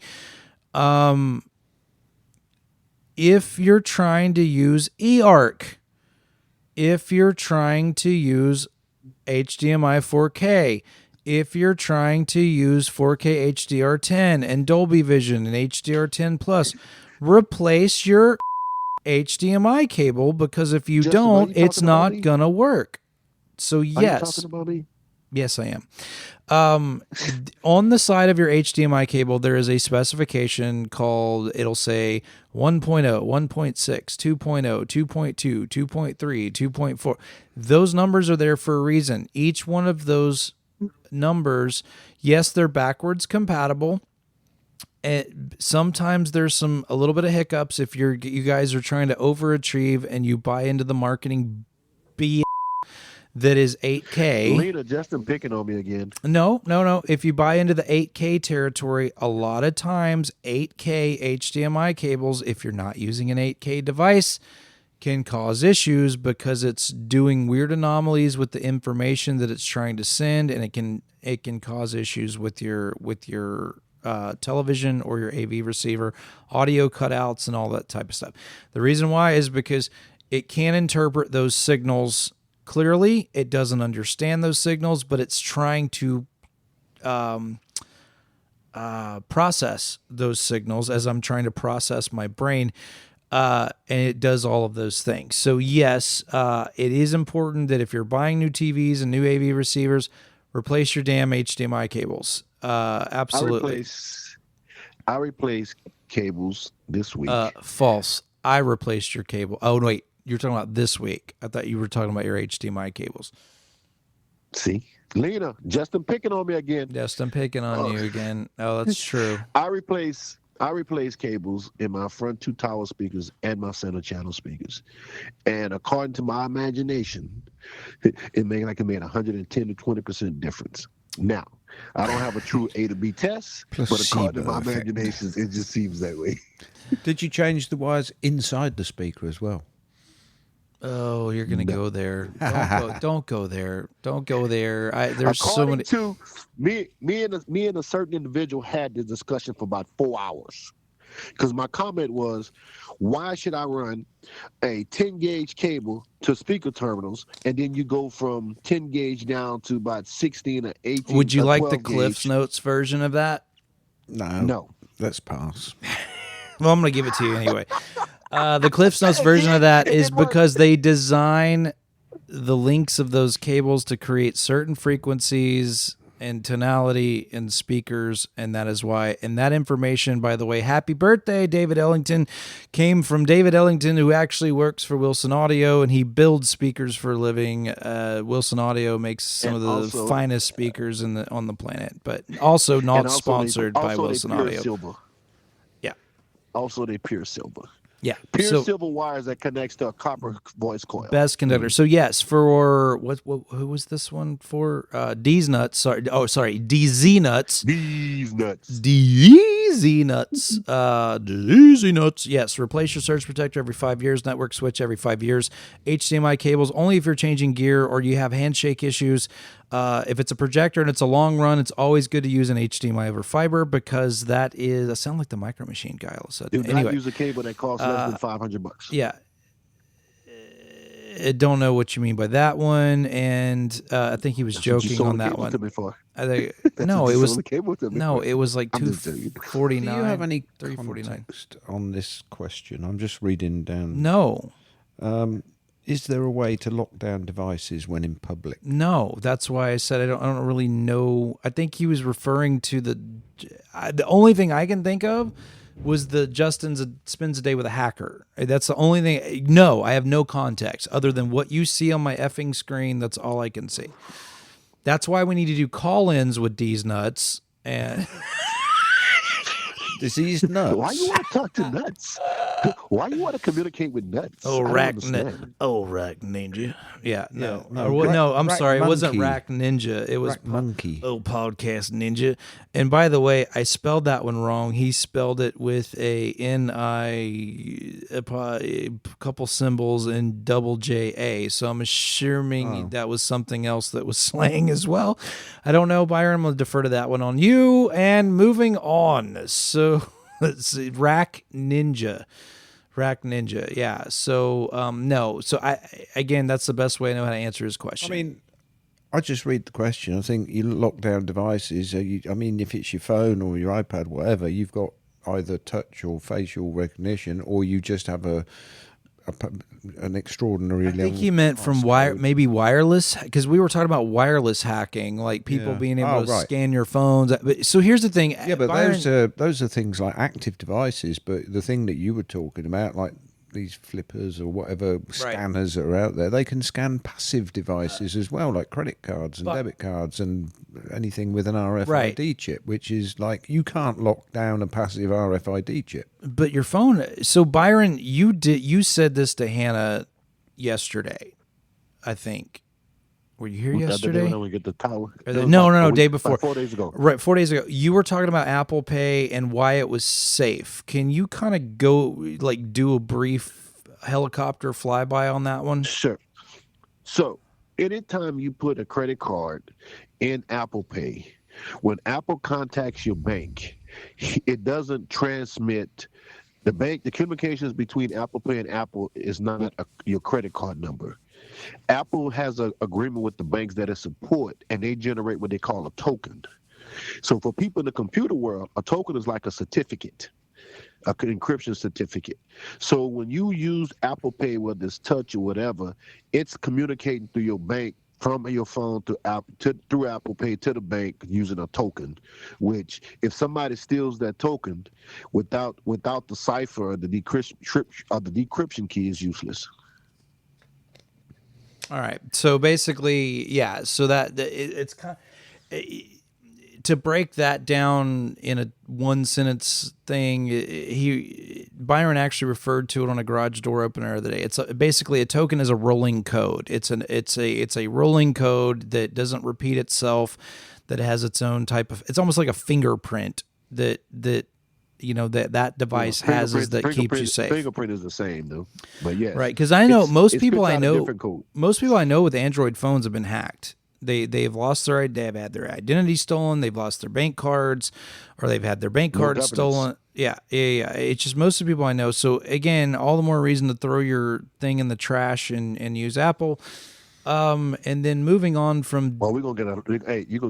If you're trying to use eARC, if you're trying to use HDMI 4K, if you're trying to use 4K HDR10 and Dolby Vision and HDR10 Plus, replace your HDMI cable, because if you Justin, are don't, you it's talking about not me? gonna work. So Are you yes, talking about me? yes, I am. On the side of your HDMI cable, there is a specification called, it'll say 1.0, 1.6, 2.0, 2.2, 2.3, 2.4. Those numbers are there for a reason. Each one of those numbers, yes, they're backwards compatible. And sometimes there's a little bit of hiccups if you guys are trying to overachieve and you buy into the marketing BS that is 8K. Lena, Justin picking on me again. No. If you buy into the 8K territory, a lot of times 8K HDMI cables, if you're not using an 8K device, can cause issues because it's doing weird anomalies with the information that it's trying to send, and it can cause issues with your television or your AV receiver, audio cutouts, and all that type of stuff. The reason why is because it can't interpret those signals clearly. It doesn't understand those signals, but it's trying to process those signals as I'm trying to process my brain. And it does all of those things. So yes, it is important that if you're buying new TVs and new AV receivers, replace your damn HDMI cables. Absolutely. I replaced cables this week. False. I replaced your cable. Oh, no, wait. You're talking about this week. I thought you were talking about your HDMI cables. See? Lena, Justin picking on me again. Yes, I'm picking on you again. Oh, that's true. I replaced cables in my front two tower speakers and my center channel speakers. And according to my imagination, it made 110 to 20% difference. Now, I don't have a true A to B test, but according to my imagination, it just seems that way. Did you change the wires inside the speaker as well? Oh, you're gonna go there. Don't go there. Don't go there. There's According so many. me and a certain individual had this discussion for about 4 hours. Because my comment was, why should I run a 10 gauge cable to speaker terminals, and then you go from 10 gauge down to about 16 or 18? Would you like the gauge? Cliff's Notes version of that? No. Let's pass. Well, I'm gonna give it to you anyway. The Cliff's Notes version of that is because they design the links of those cables to create certain frequencies and tonality in speakers, and that is why. And that information, by the way, happy birthday, David Ellington, came from David Ellington, who actually works for Wilson Audio, and he builds speakers for a living. Wilson Audio makes some of the finest speakers on the planet, but also not sponsored by Wilson Audio. Silver. Yeah. Also, they pure silver. Yeah, pure silver wires that connects to a copper voice coil. Best conductor. So yes, for who was this one for? D's nuts. Sorry. Oh, sorry. DZ nuts. These nuts. DZ nuts. DZ nuts. Yes. Replace your surge protector every 5 years. Network switch every 5 years. HDMI cables only if you're changing gear or you have handshake issues. If it's a projector and it's a long run, it's always good to use an HDMI over fiber because that is. I sound like the Micro Machine guy all of a sudden. Do not use a cable that costs less than $500. Yeah. I don't know what you mean by that one, and I think he was joking on that one. I think no, it was it was like $249. Do you have any context on this question? I'm just reading down. No. Is there a way to lock down devices when in public? No, that's why I said I don't really know. I think he was referring to the only thing I can think of was the Justin's spends a day with a hacker. That's the only thing. No, I have no context other than what you see on my effing screen. That's all I can see. That's why we need to do call-ins with D's nuts and diseased nuts. Why you want to talk to nuts? Why you want to communicate with nuts? Rack Ninja. Yeah, no. I'm sorry. It wasn't Rack Ninja. It was Rack Monkey. Podcast Ninja. And by the way, I spelled that one wrong. He spelled it with a N-I, a couple symbols and double J-A. So I'm assuming that was something else that was slang as well. I don't know, Byron. I'm going to defer to that one on you. And moving on. So let's see. Rack Ninja. Yeah. So no. So again, that's the best way I know how to answer his question. I mean, I just read the question. I think you lock down devices. I mean, if it's your phone or your iPad, whatever, you've got either touch or facial recognition, or you just have an extraordinary I level. think he meant from maybe wireless, because we were talking about wireless hacking, like people Yeah. being able to right. scan your phones. So here's the thing. Yeah, but Byron, those are things like active devices. But the thing that you were talking about, like these flippers or whatever scanners that are out there, they can scan passive devices as well, like credit cards and debit cards and anything with an RFID chip, which is like you can't lock down a passive RFID chip. But your phone. So Byron, you said this to Hannah yesterday, I think. Were you here yesterday? When we get the tower. No, day before. Like 4 days ago. Right, 4 days ago. You were talking about Apple Pay and why it was safe. Can you kind of do a brief helicopter flyby on that one? Sure. So, anytime you put a credit card in Apple Pay, when Apple contacts your bank, it doesn't transmit the communications between Apple Pay and Apple is not your credit card number. Apple has an agreement with the banks that it support, and they generate what they call a token. So for people in the computer world, a token is like a certificate, an encryption certificate. So when you use Apple Pay, whether it's touch or whatever, it's communicating through your bank from your phone through Apple Pay to the bank using a token, which if somebody steals that token without the cipher or the decryption key is useless. All right. So basically, yeah. So it's kind of, to break that down in a one sentence thing. Byron actually referred to it on a garage door opener the other day. It's basically a token is a rolling code. It's a rolling code that doesn't repeat itself, that has its own type of. It's almost like a fingerprint that that device has that keeps you safe. Fingerprint is the same though, but yes, right? Because I know most people I know with Android phones have been hacked. They've lost they've had their identity stolen. They've lost their bank cards, or they've had their bank cards stolen. Yeah. It's just most of the people I know. So again, all the more reason to throw your thing in the trash and use Apple. And then moving on from. Well, you're gonna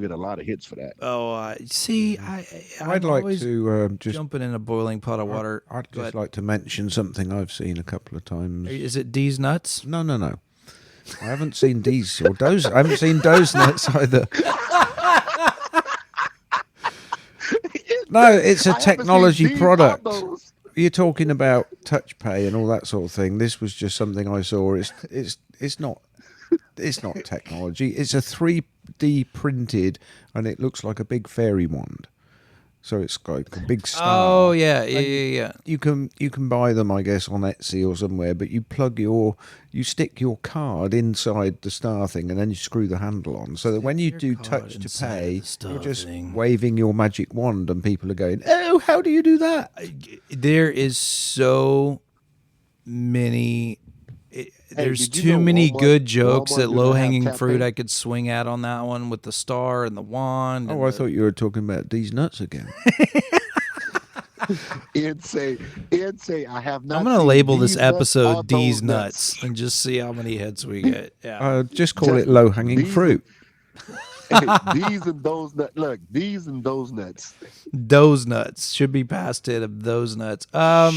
get a lot of hits for that. Oh, see, I'd like to just jumping in a boiling pot of water. I'd just like to mention something I've seen a couple of times. Is it D's nuts? No. I haven't seen D's or Doze. I haven't seen Doze nuts either. No, it's a technology product. You're talking about touch pay and all that sort of thing. This was just something I saw. It's not technology. It's a 3D printed, and it looks like a big fairy wand. So it's got a big star. Oh yeah. You can buy them, I guess, on Etsy or somewhere. But you stick your card inside the star thing, and then you screw the handle on, so that when you do touch to pay, you're just waving your magic wand, and people are going, "Oh, how do you do that?" There is so many. There's too many good jokes at low-hanging fruit I could swing at on that one with the star and the wand. Oh, I thought you were talking about these nuts again. It'd say, I have not. I'm going to label this episode D's Nuts and just see how many hits we get. Yeah. Just call it low-hanging fruit. These and those nuts. Look, these and those nuts. Those nuts should be past it of those nuts.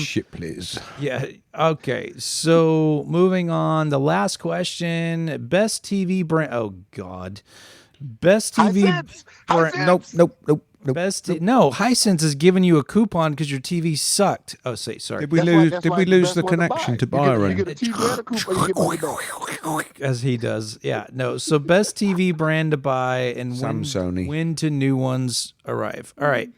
Shit, please. Yeah. Okay. So moving on, the last question: best TV brand. Oh God, best TV brand. Nope. No, Hisense is giving you a coupon because your TV sucked. Oh, sorry. Did we lose the connection to Byron? You get a TV and a coupon, you get money back. As he does. Yeah. No. So best TV brand to buy and when to new ones arrive. All right.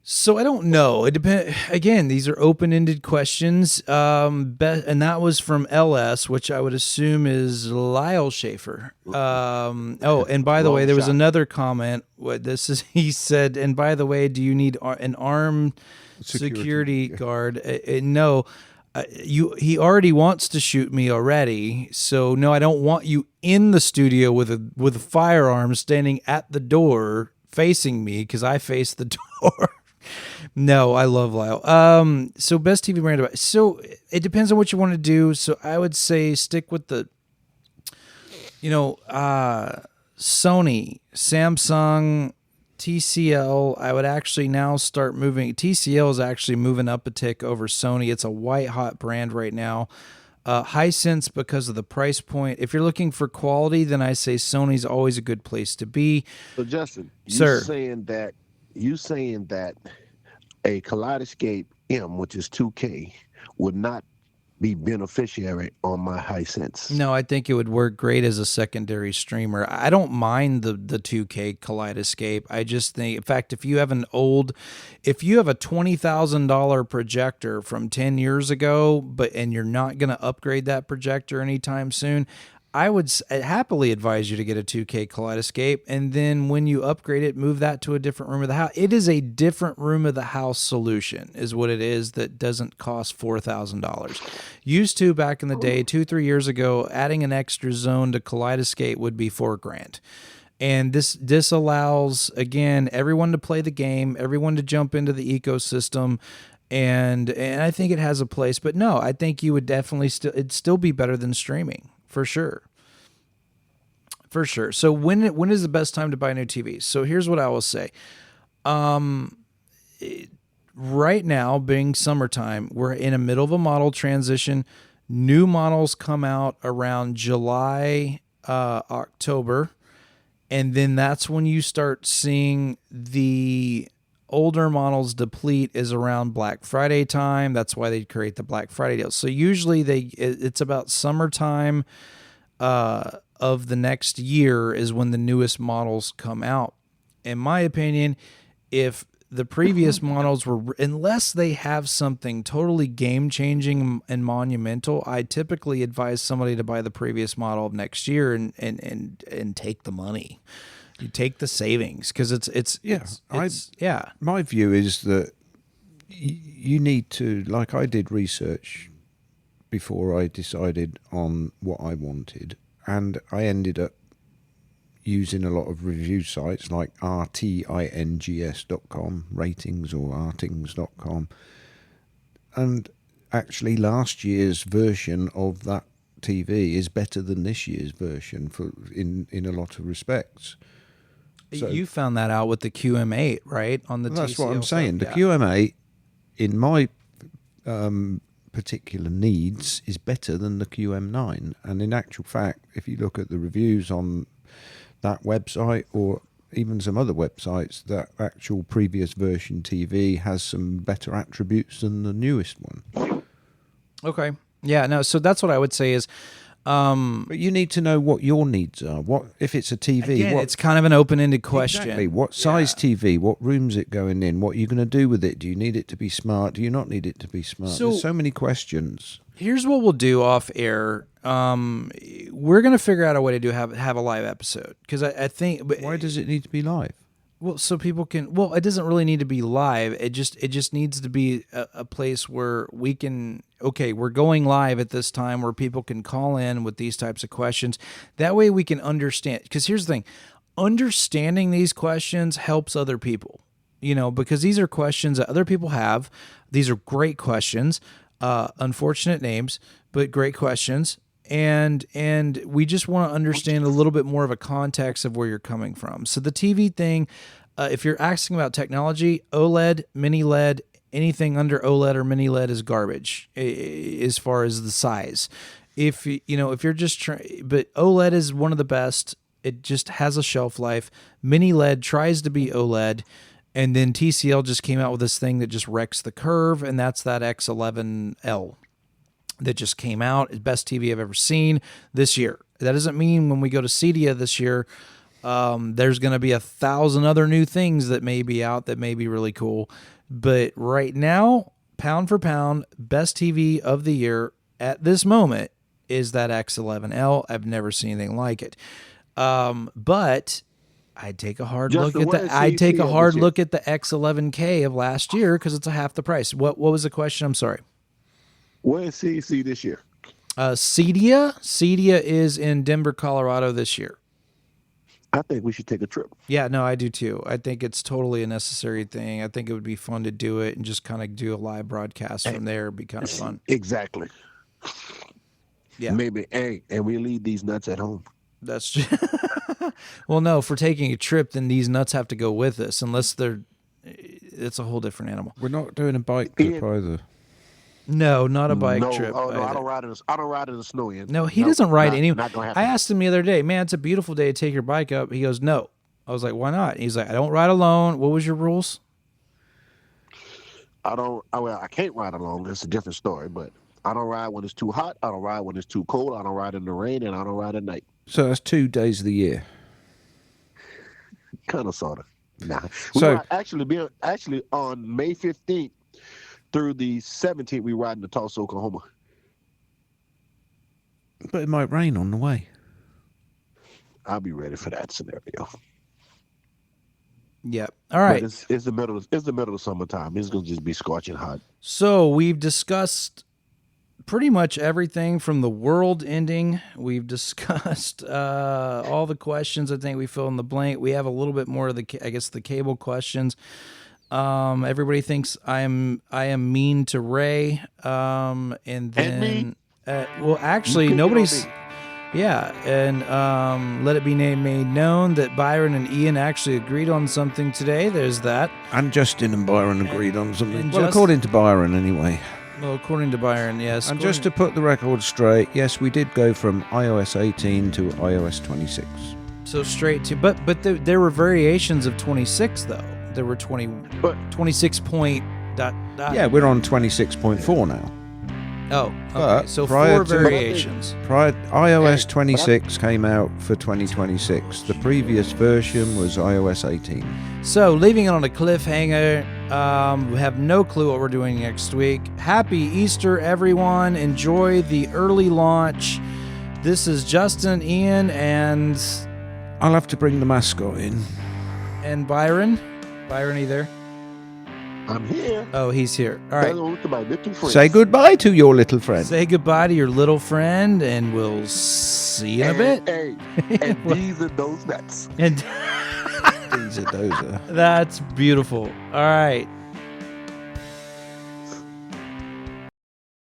So I don't know. It depends. Again, these are open-ended questions. And that was from LS, which I would assume is Lyle Schaefer. And by the way, there was another comment. He said, and by the way, do you need an armed security guard? No. He already wants to shoot me already. So no, I don't want you in the studio with a firearm standing at the door facing me, because I face the door. No, I love Lyle. So best TV brand. So it depends on what you want to do. So I would say stick with the Sony, Samsung, TCL, I would actually now start moving. TCL is actually moving up a tick over Sony. It's a white hot brand right now. Hisense, because of the price point. If you're looking for quality, then I say Sony's always a good place to be. So Justin, Sir. you saying that a Kaleidoscape M, which is 2K, would not be beneficiary on my Hisense. No, I think it would work great as a secondary streamer. I don't mind the 2K Kaleidoscape. I just think, in fact, if you have a $20,000 projector from 10 years ago, and you're not going to upgrade that projector anytime soon, I would happily advise you to get a 2K Kaleidoscape, and then when you upgrade it, move that to a different room of the house. It is a different room of the house solution, is what it is, that doesn't cost $4,000. Used to, back in the day, 2-3 years ago, adding an extra zone to Kaleidoscape would be $4,000. And this allows, again, everyone to play the game, everyone to jump into the ecosystem. And I think it has a place, but no, I think you would definitely it'd still be better than streaming. For sure. So when is the best time to buy new TVs? So here's what I will say. Right now, being summertime, we're in the middle of a model transition. New models come out around July, October, and then that's when you start seeing the older models deplete is around Black Friday time. That's why they create the Black Friday deals. So usually it's about summertime of the next year is when the newest models come out. In my opinion, if the previous models were, unless they have something totally game-changing and monumental, I typically advise somebody to buy the previous model of next year and take the money. You take the savings, because it's My view is that you need to, like I did research before I decided on what I wanted, and I ended up using a lot of review sites like rtings.com, ratings, or rtings.com, and actually last year's version of that TV is better than this year's version in a lot of respects. So, you found that out with the QM8, right? On the that's TCL what I'm saying. stuff. The QM8, in my particular needs, is better than the QM9. And in actual fact, if you look at the reviews on that website or even some other websites, that actual previous version TV has some better attributes than the newest one. Okay. Yeah, no, so that's what I would say is... but you need to know what your needs are. What if it's a TV? Again, it's kind of an open-ended question. Exactly. What size TV? What room's it going in? What are you going to do with it? Do you need it to be smart? Do you not need it to be smart? There's so many questions. Here's what we'll do off air. We're going to figure out a way to have a live episode, because I think. Why does it need to be live? Well, so people can. Well, it doesn't really need to be live. It just needs to be a place where we can. Okay, we're going live at this time where people can call in with these types of questions. That way we can understand. Because here's the thing, understanding these questions helps other people. Because these are questions that other people have. These are great questions. Unfortunate names, but great questions. And we just want to understand a little bit more of a context of where you're coming from. So the TV thing, if you're asking about technology, OLED, mini LED, anything under OLED or mini LED is garbage as far as the size. If you're just trying, but OLED is one of the best. It just has a shelf life. Mini LED tries to be OLED. And then TCL just came out with this thing that just wrecks the curve, and that's that X11L. That just came out. Best TV I've ever seen this year. That doesn't mean when we go to CEDIA this year, there's going to be 1,000 other new things that may be out that may be really cool. But right now, pound for pound, best TV of the year at this moment is that X11L. I've never seen anything like it. But I'd take a hard look at the X11K of last year, because it's a half the price. What was the question? I'm sorry. Where is CEC this year? CEDIA? CEDIA is in Denver, Colorado this year. I think we should take a trip. Yeah, no, I do too. I think it's totally a necessary thing. I think it would be fun to do it and just kind of do a live broadcast from there. It'd be kind of fun. Exactly. Yeah. Maybe, and we leave these nuts at home. That's well, no. For taking a trip, then these nuts have to go with us, unless they're. It's a whole different animal. We're not doing a bike trip either. No, not a bike no, trip. oh no, I either. don't ride in the, I don't ride in the snow. In No, he doesn't ride any. Not gonna happen. I asked him the other day, man, it's a beautiful day to take your bike up. He goes, no. I was like, why not? He's like, I don't ride alone. What was your rules? Well, I can't ride alone. It's a different story. But I don't ride when it's too hot. I don't ride when it's too cold. I don't ride in the rain, and I don't ride at night. So that's 2 days of the year. Kind of, sort of. Nah. So- Actually on May 15th through the 17th, we ride into Tulsa, Oklahoma. But it might rain on the way. I'll be ready for that scenario. Yep. All right. But it's the middle. It's the middle of summertime. It's gonna just be scorching hot. So we've discussed pretty much everything from the world ending. We've discussed all the questions. I think we fill in the blank. We have a little bit more of the cable questions. Everybody thinks I am mean to Ray. And then me? well, actually, You pick it on nobody's. me. Yeah, and let it be made known that Byron and Ian actually agreed on something today. There's that. And Justin and Byron agreed on something. and Well, Just- according to Byron, anyway. Well, according to Byron, yes. And just to put the record straight, yes, we did go from iOS 18 to iOS 26. so straight to, but there were variations of 26 though. There were 26 point dot. Yeah, we're on 26.4 now. Oh, okay. But So prior 4 to- variations. iOS 26 came out for 2026. The previous version was iOS 18. So, leaving it on a cliffhanger, we have no clue what we're doing next week. Happy Easter, everyone. Enjoy the early launch. This is Justin, Ian, and I'll have to bring the mascot in. Byron. Byron, are you there? I'm here. Oh, he's here. All right. Hello to my little friends. Say goodbye to your little friend. Say goodbye to your little friend, and we'll see you in a bit. Hey, and these are those nuts. And He's a dozer. that's beautiful. All right.